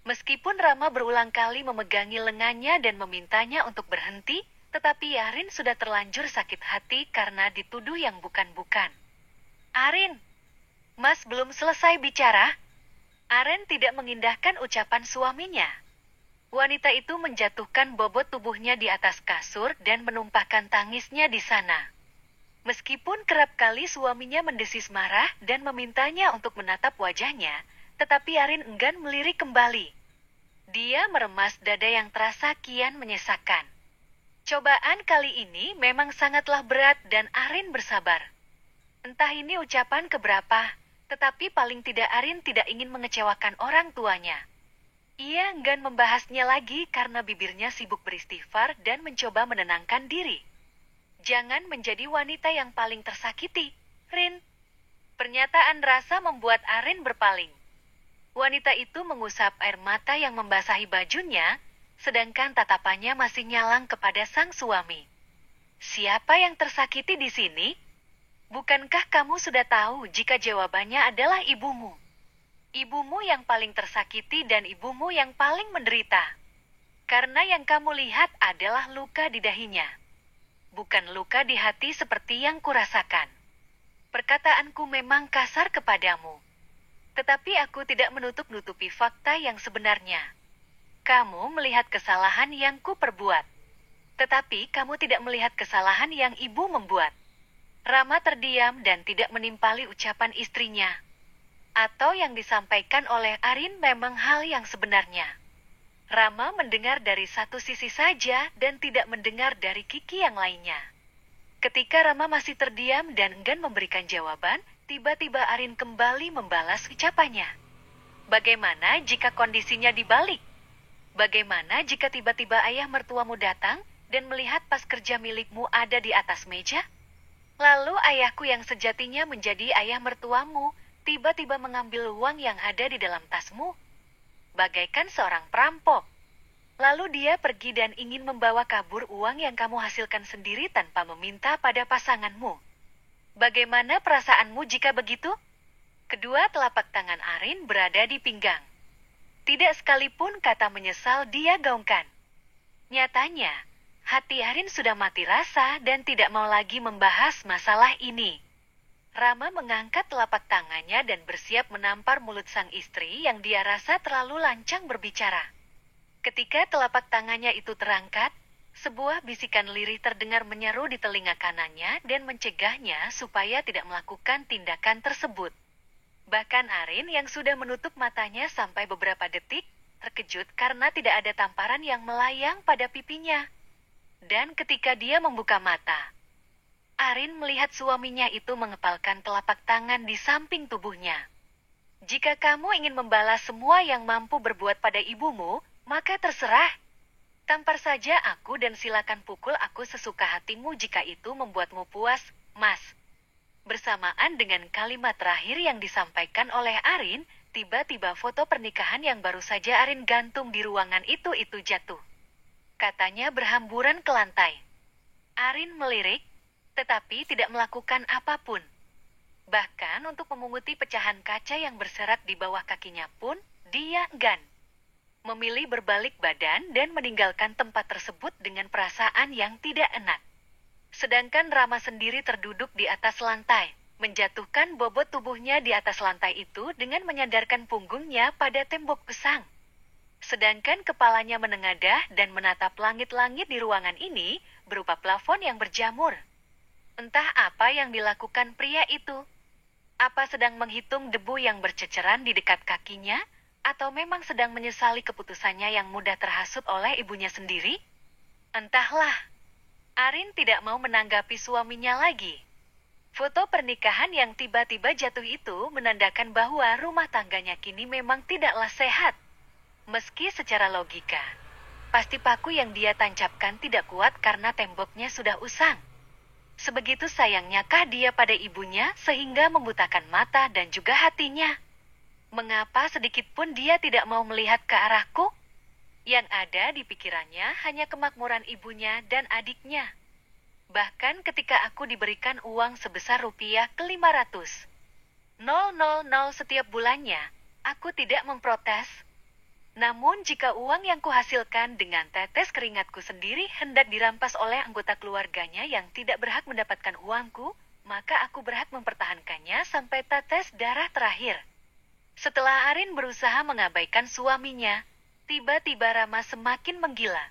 Meskipun Rama berulang kali memegangi lengannya dan memintanya untuk berhenti, tetapi Arin sudah terlanjur sakit hati karena dituduh yang bukan-bukan. Arin, Mas belum selesai bicara. Arin tidak mengindahkan ucapan suaminya. Wanita itu menjatuhkan bobot tubuhnya di atas kasur dan menumpahkan tangisnya di sana. Meskipun kerap kali suaminya mendesis marah dan memintanya untuk menatap wajahnya, tetapi Arin enggan melirik kembali. Dia meremas dada yang terasa kian menyesakkan. Cobaan kali ini memang sangatlah berat dan Arin bersabar. Entah ini ucapan keberapa, tetapi paling tidak Arin tidak ingin mengecewakan orang tuanya. Ia enggan membahasnya lagi karena bibirnya sibuk beristighfar dan mencoba menenangkan diri. Jangan menjadi wanita yang paling tersakiti, Rin. Pernyataan rasa membuat Arin berpaling. Wanita itu mengusap air mata yang membasahi bajunya, sedangkan tatapannya masih nyalang kepada sang suami. Siapa yang tersakiti di sini? Bukankah kamu sudah tahu jika jawabannya adalah ibumu? Ibumu yang paling tersakiti dan ibumu yang paling menderita. Karena yang kamu lihat adalah luka di dahinya. Bukan luka di hati seperti yang kurasakan. Perkataanku memang kasar kepadamu. Tetapi aku tidak menutup-nutupi fakta yang sebenarnya. Kamu melihat kesalahan yang kuperbuat. Tetapi kamu tidak melihat kesalahan yang ibu membuat. Rama terdiam dan tidak menimpali ucapan istrinya. Atau yang disampaikan oleh Arin memang hal yang sebenarnya. Rama mendengar dari satu sisi saja dan tidak mendengar dari Kiki yang lainnya. Ketika Rama masih terdiam dan enggan memberikan jawaban, tiba-tiba Arin kembali membalas ucapannya. Bagaimana jika kondisinya dibalik? Bagaimana jika tiba-tiba ayah mertuamu datang dan melihat tas kerja milikmu ada di atas meja? Lalu ayahku yang sejatinya menjadi ayah mertuamu, tiba-tiba mengambil uang yang ada di dalam tasmu. Bagaikan seorang perampok. Lalu dia pergi dan ingin membawa kabur uang yang kamu hasilkan sendiri tanpa meminta pada pasanganmu. Bagaimana perasaanmu jika begitu? Kedua telapak tangan Arin berada di pinggang. Tidak sekalipun kata menyesal dia gaungkan. Nyatanya, hati Arin sudah mati rasa dan tidak mau lagi membahas masalah ini. Rama mengangkat telapak tangannya dan bersiap menampar mulut sang istri yang dia rasa terlalu lancang berbicara. Ketika telapak tangannya itu terangkat, sebuah bisikan lirih terdengar menyeru di telinga kanannya dan mencegahnya supaya tidak melakukan tindakan tersebut. Bahkan Arin yang sudah menutup matanya sampai beberapa detik, terkejut karena tidak ada tamparan yang melayang pada pipinya. Dan ketika dia membuka mata, Arin melihat suaminya itu mengepalkan telapak tangan di samping tubuhnya. Jika kamu ingin membalas semua yang mampu berbuat pada ibumu, maka terserah. Tampar saja aku dan silakan pukul aku sesuka hatimu jika itu membuatmu puas, Mas. Bersamaan dengan kalimat terakhir yang disampaikan oleh Arin, tiba-tiba foto pernikahan yang baru saja Arin gantung di ruangan itu jatuh. Katanya berhamburan ke lantai. Arin melirik, tetapi tidak melakukan apapun. Bahkan untuk memunguti pecahan kaca yang berserak di bawah kakinya pun, dia enggan. Memilih berbalik badan dan meninggalkan tempat tersebut dengan perasaan yang tidak enak. Sedangkan Rama sendiri terduduk di atas lantai, menjatuhkan bobot tubuhnya di atas lantai itu dengan menyandarkan punggungnya pada tembok pesang. Sedangkan kepalanya menengadah dan menatap langit-langit di ruangan ini berupa plafon yang berjamur. Entah apa yang dilakukan pria itu. Apa sedang menghitung debu yang berceceran di dekat kakinya? Atau memang sedang menyesali keputusannya yang mudah terhasut oleh ibunya sendiri? Entahlah. Arin tidak mau menanggapi suaminya lagi. Foto pernikahan yang tiba-tiba jatuh itu menandakan bahwa rumah tangganya kini memang tidaklah sehat. Meski secara logika, pasti paku yang dia tancapkan tidak kuat karena temboknya sudah usang. Sebegitu sayangnyakah dia pada ibunya sehingga membutakan mata dan juga hatinya? Mengapa sedikit pun dia tidak mau melihat ke arahku? Yang ada di pikirannya hanya kemakmuran ibunya dan adiknya. Bahkan ketika aku diberikan uang sebesar rupiah ke 500.000 setiap bulannya, aku tidak memprotes. Namun jika uang yang kuhasilkan dengan tetes keringatku sendiri hendak dirampas oleh anggota keluarganya yang tidak berhak mendapatkan uangku, maka aku berhak mempertahankannya sampai tetes darah terakhir. Setelah Arin berusaha mengabaikan suaminya, tiba-tiba Rama semakin menggila.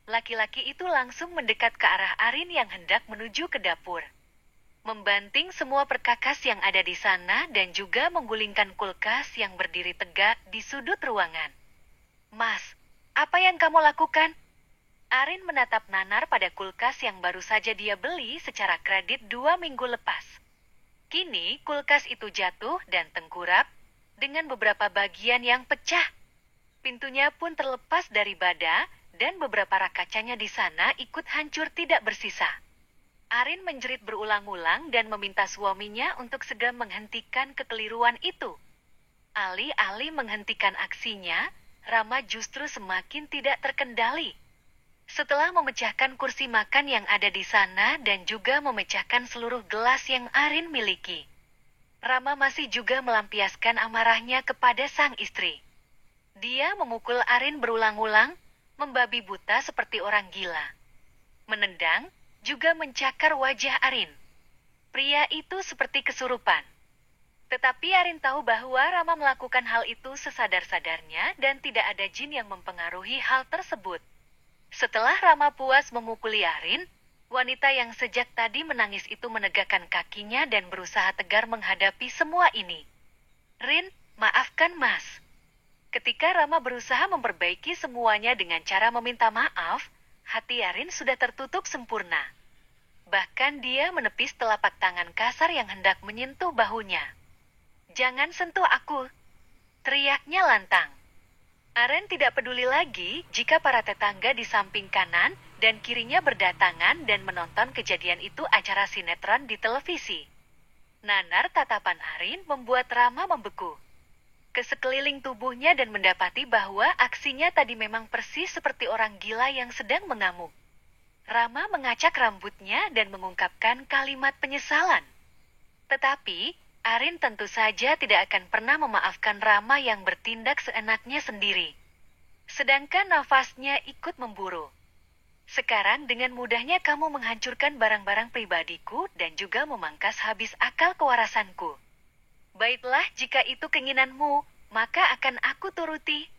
Laki-laki itu langsung mendekat ke arah Arin yang hendak menuju ke dapur. Membanting semua perkakas yang ada di sana dan juga menggulingkan kulkas yang berdiri tegak di sudut ruangan. Mas, apa yang kamu lakukan? Arin menatap nanar pada kulkas yang baru saja dia beli secara kredit 2 minggu lepas. Kini kulkas itu jatuh dan tengkurap dengan beberapa bagian yang pecah. Pintunya pun terlepas dari bada dan beberapa rak kacanya di sana ikut hancur tidak bersisa. Arin menjerit berulang-ulang dan meminta suaminya untuk segera menghentikan kekeliruan itu. Alih-alih menghentikan aksinya, Rama justru semakin tidak terkendali. Setelah memecahkan kursi makan yang ada di sana dan juga memecahkan seluruh gelas yang Arin miliki, Rama masih juga melampiaskan amarahnya kepada sang istri. Dia memukul Arin berulang-ulang, membabi buta seperti orang gila. Menendang, juga mencakar wajah Arin. Pria itu seperti kesurupan. Tetapi Arin tahu bahwa Rama melakukan hal itu sesadar-sadarnya dan tidak ada jin yang mempengaruhi hal tersebut. Setelah Rama puas memukuli Arin, wanita yang sejak tadi menangis itu menegakkan kakinya dan berusaha tegar menghadapi semua ini. "Rin, maafkan Mas." Ketika Rama berusaha memperbaiki semuanya dengan cara meminta maaf, hati Arin sudah tertutup sempurna. Bahkan dia menepis telapak tangan kasar yang hendak menyentuh bahunya. "Jangan sentuh aku!" teriaknya lantang. Arin tidak peduli lagi jika para tetangga di samping kanan dan kirinya berdatangan dan menonton kejadian itu acara sinetron di televisi. Nanar tatapan Arin membuat Rama membeku ke sekeliling tubuhnya dan mendapati bahwa aksinya tadi memang persis seperti orang gila yang sedang mengamuk. Rama mengacak rambutnya dan mengungkapkan kalimat penyesalan. Tetapi, Arin tentu saja tidak akan pernah memaafkan Rama yang bertindak seenaknya sendiri. Sedangkan nafasnya ikut memburu. "Sekarang dengan mudahnya kamu menghancurkan barang-barang pribadiku dan juga memangkas habis akal kewarasanku. Baiklah, jika itu keinginanmu, maka akan aku turuti."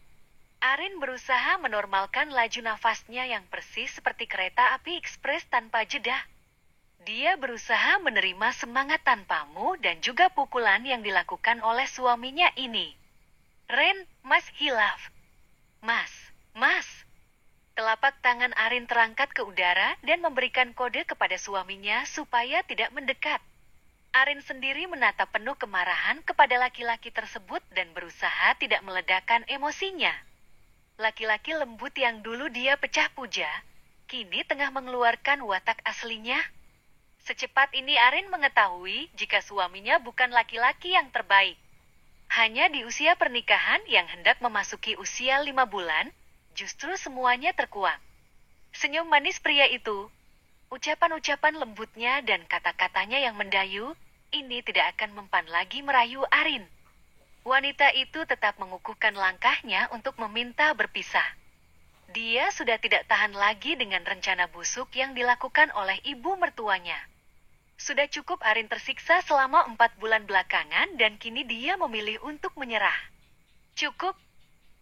Arin berusaha menormalkan laju nafasnya yang persis seperti kereta api ekspres tanpa jeda. Dia berusaha menerima semangat tanpamu dan juga pukulan yang dilakukan oleh suaminya ini. "Ren, Mas hilaf." Mas. Telapak tangan Arin terangkat ke udara dan memberikan kode kepada suaminya supaya tidak mendekat. Arin sendiri menatap penuh kemarahan kepada laki-laki tersebut dan berusaha tidak meledakkan emosinya. Laki-laki lembut yang dulu dia pecah puja, kini tengah mengeluarkan watak aslinya. Secepat ini Arin mengetahui jika suaminya bukan laki-laki yang terbaik. Hanya di usia pernikahan yang hendak memasuki usia 5 bulan, justru semuanya terkuak. Senyum manis pria itu, ucapan-ucapan lembutnya dan kata-katanya yang mendayu, ini tidak akan mempan lagi merayu Arin. Wanita itu tetap mengukuhkan langkahnya untuk meminta berpisah. Dia sudah tidak tahan lagi dengan rencana busuk yang dilakukan oleh ibu mertuanya. Sudah cukup Arin tersiksa selama 4 bulan belakangan dan kini dia memilih untuk menyerah. "Cukup.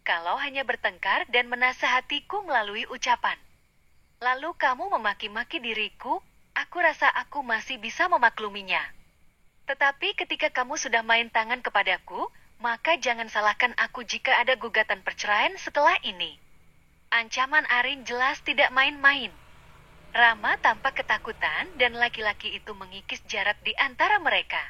Kalau hanya bertengkar dan menasehatiku melalui ucapan. Lalu kamu memaki-maki diriku, aku rasa aku masih bisa memakluminya. Tetapi ketika kamu sudah main tangan kepadaku, maka jangan salahkan aku jika ada gugatan perceraian setelah ini." Ancaman Arin jelas tidak main-main. Rama tampak ketakutan dan laki-laki itu mengikis jarak di antara mereka.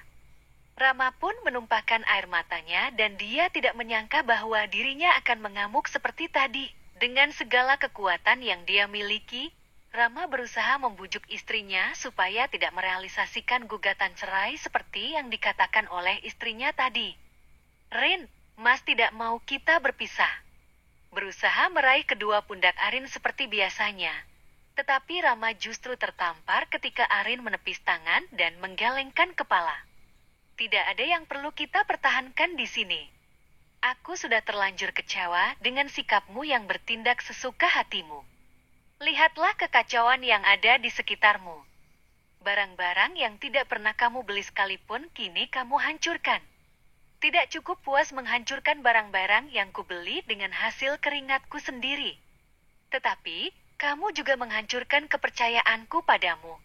Rama pun menumpahkan air matanya dan dia tidak menyangka bahwa dirinya akan mengamuk seperti tadi. Dengan segala kekuatan yang dia miliki, Rama berusaha membujuk istrinya supaya tidak merealisasikan gugatan cerai seperti yang dikatakan oleh istrinya tadi. "Rin, Mas tidak mau kita berpisah." Berusaha meraih kedua pundak Arin seperti biasanya. Tetapi Rama justru tertampar ketika Arin menepis tangan dan menggelengkan kepala. "Tidak ada yang perlu kita pertahankan di sini. Aku sudah terlanjur kecewa dengan sikapmu yang bertindak sesuka hatimu. Lihatlah kekacauan yang ada di sekitarmu. Barang-barang yang tidak pernah kamu beli sekalipun kini kamu hancurkan. Tidak cukup puas menghancurkan barang-barang yang kubeli dengan hasil keringatku sendiri. Tetapi, kamu juga menghancurkan kepercayaanku padamu."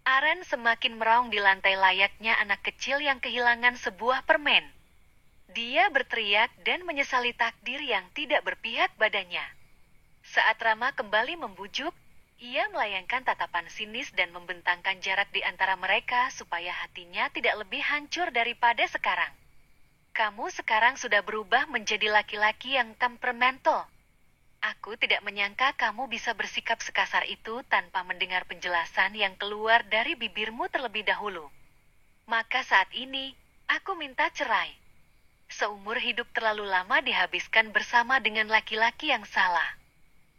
Arin semakin meraung di lantai layaknya anak kecil yang kehilangan sebuah permen. Dia berteriak dan menyesali takdir yang tidak berpihak padanya. Saat Rama kembali membujuk, Ia melayangkan tatapan sinis dan membentangkan jarak di antara mereka supaya hatinya tidak lebih hancur daripada sekarang. Kamu sekarang sudah berubah menjadi laki-laki yang temperamental. Aku tidak menyangka kamu bisa bersikap sekasar itu tanpa mendengar penjelasan yang keluar dari bibirmu terlebih dahulu. Maka saat ini, aku minta cerai. Seumur hidup terlalu lama dihabiskan bersama dengan laki-laki yang salah.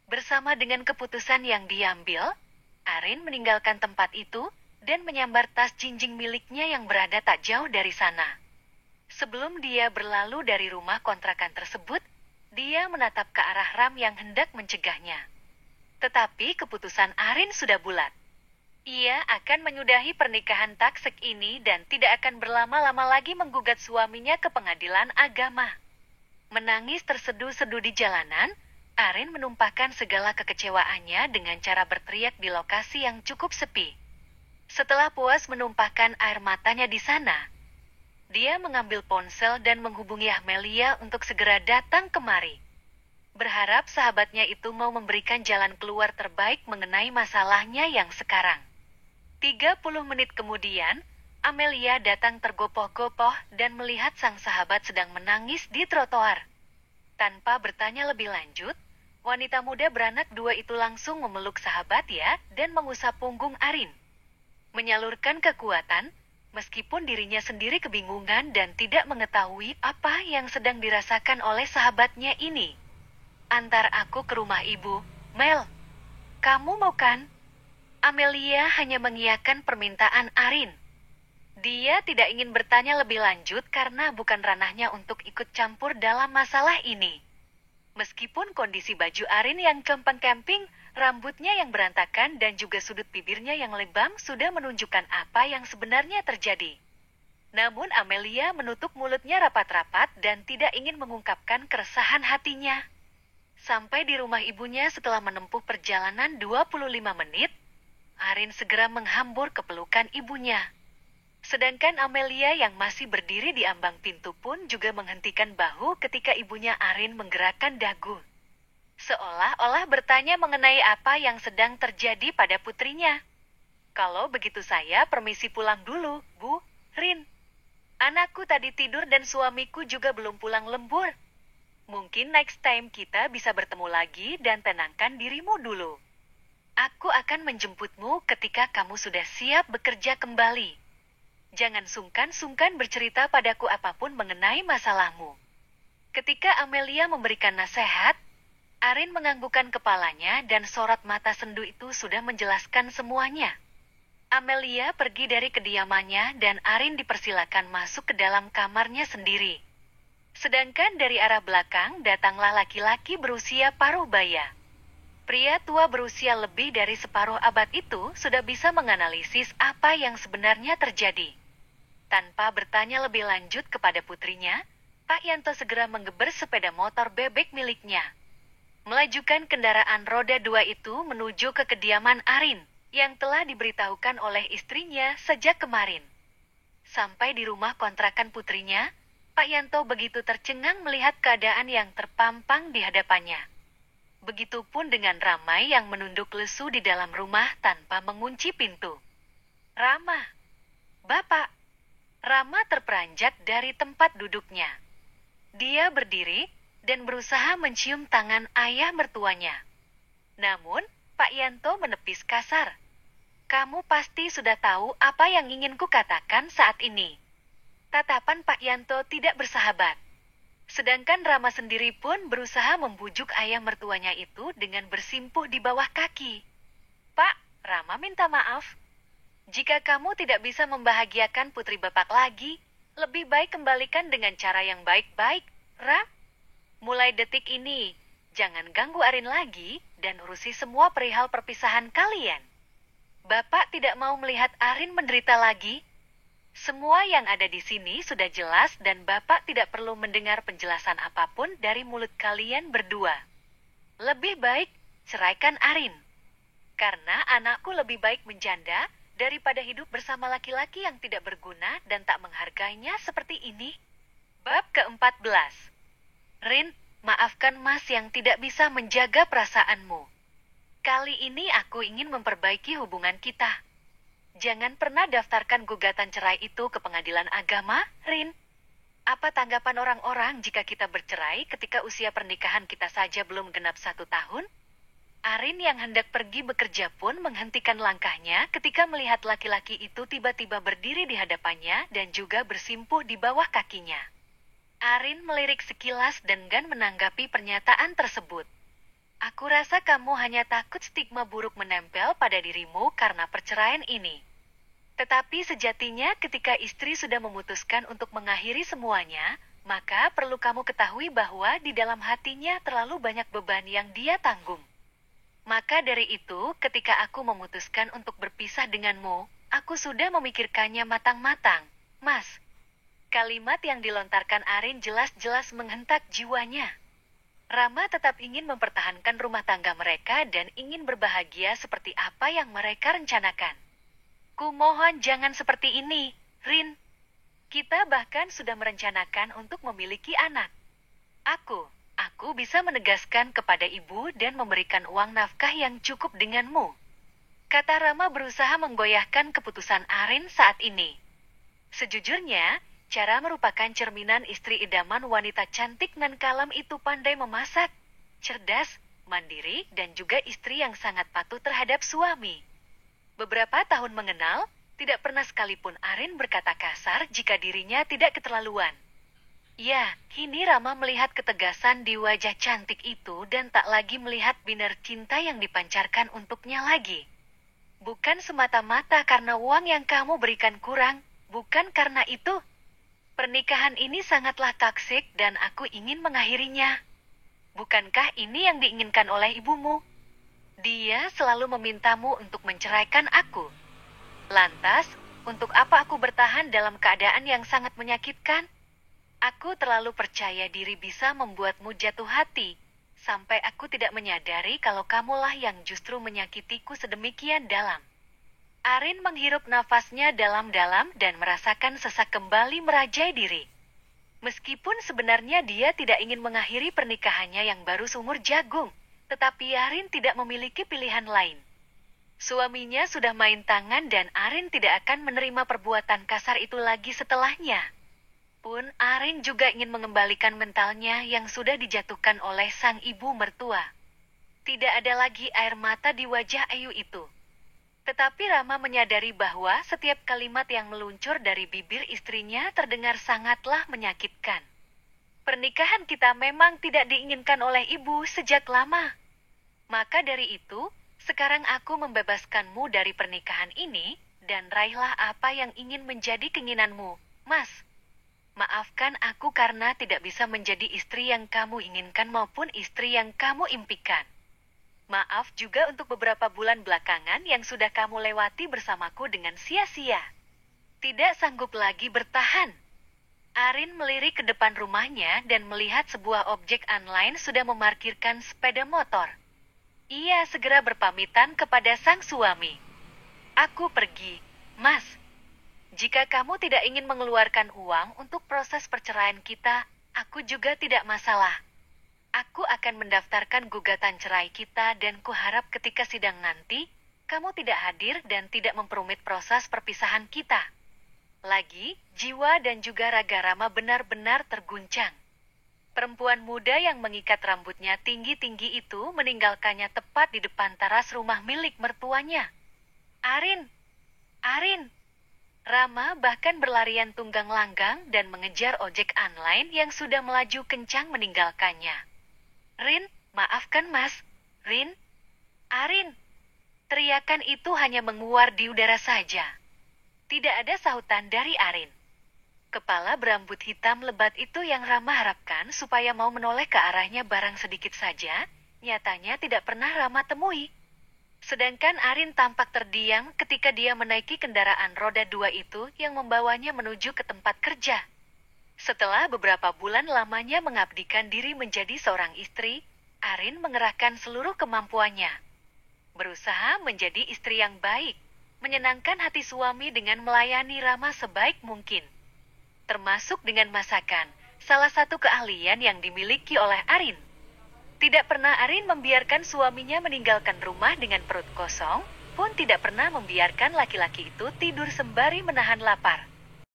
Bersama dengan keputusan yang diambil, Arin meninggalkan tempat itu dan menyambar tas jinjing miliknya yang berada tak jauh dari sana. Sebelum dia berlalu dari rumah kontrakan tersebut, dia menatap ke arah Ram yang hendak mencegahnya. Tetapi keputusan Arin sudah bulat. Ia akan menyudahi pernikahan taksik ini dan tidak akan berlama-lama lagi menggugat suaminya ke pengadilan agama. Menangis terseduh-seduh di jalanan, Arin menumpahkan segala kekecewaannya dengan cara berteriak di lokasi yang cukup sepi. Setelah puas menumpahkan air matanya di sana, dia mengambil ponsel dan menghubungi Amelia untuk segera datang kemari. Berharap sahabatnya itu mau memberikan jalan keluar terbaik mengenai masalahnya yang sekarang. 30 menit kemudian, Amelia datang tergopoh-gopoh dan melihat sang sahabat sedang menangis di trotoar. Tanpa bertanya lebih lanjut, wanita muda beranak 2 itu langsung memeluk sahabat dan mengusap punggung Arin. Menyalurkan kekuatan, meskipun dirinya sendiri kebingungan dan tidak mengetahui apa yang sedang dirasakan oleh sahabatnya ini. Antar aku ke rumah ibu, Mel. Kamu mau kan? Amelia hanya mengiyakan permintaan Arin. Dia tidak ingin bertanya lebih lanjut karena bukan ranahnya untuk ikut campur dalam masalah ini. Meskipun kondisi baju Arin yang kempeng-kemping, rambutnya yang berantakan dan juga sudut bibirnya yang lebam sudah menunjukkan apa yang sebenarnya terjadi. Namun Amelia menutup mulutnya rapat-rapat dan tidak ingin mengungkapkan keresahan hatinya. Sampai di rumah ibunya setelah menempuh perjalanan 25 menit, Arin segera menghambur ke pelukan ibunya. Sedangkan Amelia yang masih berdiri di ambang pintu pun juga menghentikan bahu ketika ibunya Arin menggerakkan dagu. Seolah-olah bertanya mengenai apa yang sedang terjadi pada putrinya. Kalau begitu saya permisi pulang dulu, Bu, Rin. Anakku tadi tidur dan suamiku juga belum pulang lembur. Mungkin next time kita bisa bertemu lagi dan tenangkan dirimu dulu. Aku akan menjemputmu ketika kamu sudah siap bekerja kembali. Jangan sungkan-sungkan bercerita padaku apapun mengenai masalahmu. Ketika Amelia memberikan nasihat, Arin menganggukkan kepalanya dan sorot mata sendu itu sudah menjelaskan semuanya. Amelia pergi dari kediamannya dan Arin dipersilakan masuk ke dalam kamarnya sendiri. Sedangkan dari arah belakang datanglah laki-laki berusia paruh baya. Pria tua berusia lebih dari separuh abad itu sudah bisa menganalisis apa yang sebenarnya terjadi. Tanpa bertanya lebih lanjut kepada putrinya, Pak Yanto segera menggeber sepeda motor bebek miliknya. Melajukan kendaraan roda 2 itu menuju ke kediaman Arin, yang telah diberitahukan oleh istrinya sejak kemarin. Sampai di rumah kontrakan putrinya, Pak Yanto begitu tercengang melihat keadaan yang terpampang di hadapannya. Begitupun dengan Ramai yang menunduk lesu di dalam rumah tanpa mengunci pintu. Rama, Bapak. Rama terperanjat dari tempat duduknya. Dia berdiri dan berusaha mencium tangan ayah mertuanya. Namun, Pak Yanto menepis kasar. Kamu pasti sudah tahu apa yang ingin kukatakan saat ini. Tatapan Pak Yanto tidak bersahabat. Sedangkan Rama sendiri pun berusaha membujuk ayah mertuanya itu dengan bersimpuh di bawah kaki. Pak, Rama minta maaf. Jika kamu tidak bisa membahagiakan putri Bapak lagi, lebih baik kembalikan dengan cara yang baik-baik, Ra. Mulai detik ini, jangan ganggu Arin lagi dan urusi semua perihal perpisahan kalian. Bapak tidak mau melihat Arin menderita lagi. Semua yang ada di sini sudah jelas dan Bapak tidak perlu mendengar penjelasan apapun dari mulut kalian berdua. Lebih baik ceraikan Arin. Karena anakku lebih baik menjanda daripada hidup bersama laki-laki yang tidak berguna dan tak menghargainya seperti ini. Bab ke-14. Rin, maafkan Mas yang tidak bisa menjaga perasaanmu. Kali ini aku ingin memperbaiki hubungan kita. Jangan pernah daftarkan gugatan cerai itu ke pengadilan agama, Rin. Apa tanggapan orang-orang jika kita bercerai ketika usia pernikahan kita saja belum genap 1 tahun? Arin yang hendak pergi bekerja pun menghentikan langkahnya ketika melihat laki-laki itu tiba-tiba berdiri di hadapannya dan juga bersimpuh di bawah kakinya. Arin melirik sekilas dan enggan menanggapi pernyataan tersebut. Aku rasa kamu hanya takut stigma buruk menempel pada dirimu karena perceraian ini. Tetapi sejatinya ketika istri sudah memutuskan untuk mengakhiri semuanya, maka perlu kamu ketahui bahwa di dalam hatinya terlalu banyak beban yang dia tanggung. Maka dari itu, ketika aku memutuskan untuk berpisah denganmu, aku sudah memikirkannya matang-matang, Mas. Kalimat yang dilontarkan Arin jelas-jelas menghentak jiwanya. Rama tetap ingin mempertahankan rumah tangga mereka dan ingin berbahagia seperti apa yang mereka rencanakan. Kumohon jangan seperti ini, Rin. Kita bahkan sudah merencanakan untuk memiliki anak. Aku bisa menegaskan kepada ibu dan memberikan uang nafkah yang cukup denganmu. Kata Rama berusaha menggoyahkan keputusan Arin saat ini. Sejujurnya, cara merupakan cerminan istri idaman wanita cantik nan kalem itu pandai memasak, cerdas, mandiri, dan juga istri yang sangat patuh terhadap suami. Beberapa tahun mengenal, tidak pernah sekalipun Arin berkata kasar jika dirinya tidak keterlaluan. Ya, kini Rama melihat ketegasan di wajah cantik itu dan tak lagi melihat binar cinta yang dipancarkan untuknya lagi. Bukan semata-mata karena uang yang kamu berikan kurang, bukan karena itu. Pernikahan ini sangatlah toksik dan aku ingin mengakhirinya. Bukankah ini yang diinginkan oleh ibumu? Dia selalu memintamu untuk menceraikan aku. Lantas, untuk apa aku bertahan dalam keadaan yang sangat menyakitkan? Aku terlalu percaya diri bisa membuatmu jatuh hati, sampai aku tidak menyadari kalau kamulah yang justru menyakitiku sedemikian dalam. Arin menghirup nafasnya dalam-dalam dan merasakan sesak kembali merajai diri. Meskipun sebenarnya dia tidak ingin mengakhiri pernikahannya yang baru seumur jagung, tetapi Arin tidak memiliki pilihan lain. Suaminya sudah main tangan dan Arin tidak akan menerima perbuatan kasar itu lagi setelahnya. Pun Arin juga ingin mengembalikan mentalnya yang sudah dijatuhkan oleh sang ibu mertua. Tidak ada lagi air mata di wajah Ayu itu. Tetapi Rama menyadari bahwa setiap kalimat yang meluncur dari bibir istrinya terdengar sangatlah menyakitkan. Pernikahan kita memang tidak diinginkan oleh ibu sejak lama. Maka dari itu, sekarang aku membebaskanmu dari pernikahan ini, dan raihlah apa yang ingin menjadi keinginanmu, Mas. Maafkan aku karena tidak bisa menjadi istri yang kamu inginkan maupun istri yang kamu impikan. Maaf juga untuk beberapa bulan belakangan yang sudah kamu lewati bersamaku dengan sia-sia. Tidak sanggup lagi bertahan. Arin melirik ke depan rumahnya dan melihat sebuah objek online sudah memarkirkan sepeda motor. Ia segera berpamitan kepada sang suami. Aku pergi, Mas. Jika kamu tidak ingin mengeluarkan uang untuk proses perceraian kita, aku juga tidak masalah. Aku akan mendaftarkan gugatan cerai kita dan kuharap ketika sidang nanti, kamu tidak hadir dan tidak memperumit proses perpisahan kita. Lagi, jiwa dan juga raga Rama benar-benar terguncang. Perempuan muda yang mengikat rambutnya tinggi-tinggi itu meninggalkannya tepat di depan teras rumah milik mertuanya. Arin! Rama bahkan berlarian tunggang langgang dan mengejar ojek online yang sudah melaju kencang meninggalkannya. Rin, maafkan Mas. Rin, Arin. Teriakan itu hanya menguar di udara saja. Tidak ada sahutan dari Arin. Kepala berambut hitam lebat itu yang Rama harapkan supaya mau menoleh ke arahnya barang sedikit saja, nyatanya tidak pernah Rama temui. Sedangkan Arin tampak terdiam ketika dia menaiki kendaraan roda 2 itu yang membawanya menuju ke tempat kerja. Setelah beberapa bulan lamanya mengabdikan diri menjadi seorang istri, Arin mengerahkan seluruh kemampuannya. Berusaha menjadi istri yang baik, menyenangkan hati suami dengan melayani Rama sebaik mungkin. Termasuk dengan masakan, salah satu keahlian yang dimiliki oleh Arin. Tidak pernah Arin membiarkan suaminya meninggalkan rumah dengan perut kosong, pun tidak pernah membiarkan laki-laki itu tidur sembari menahan lapar.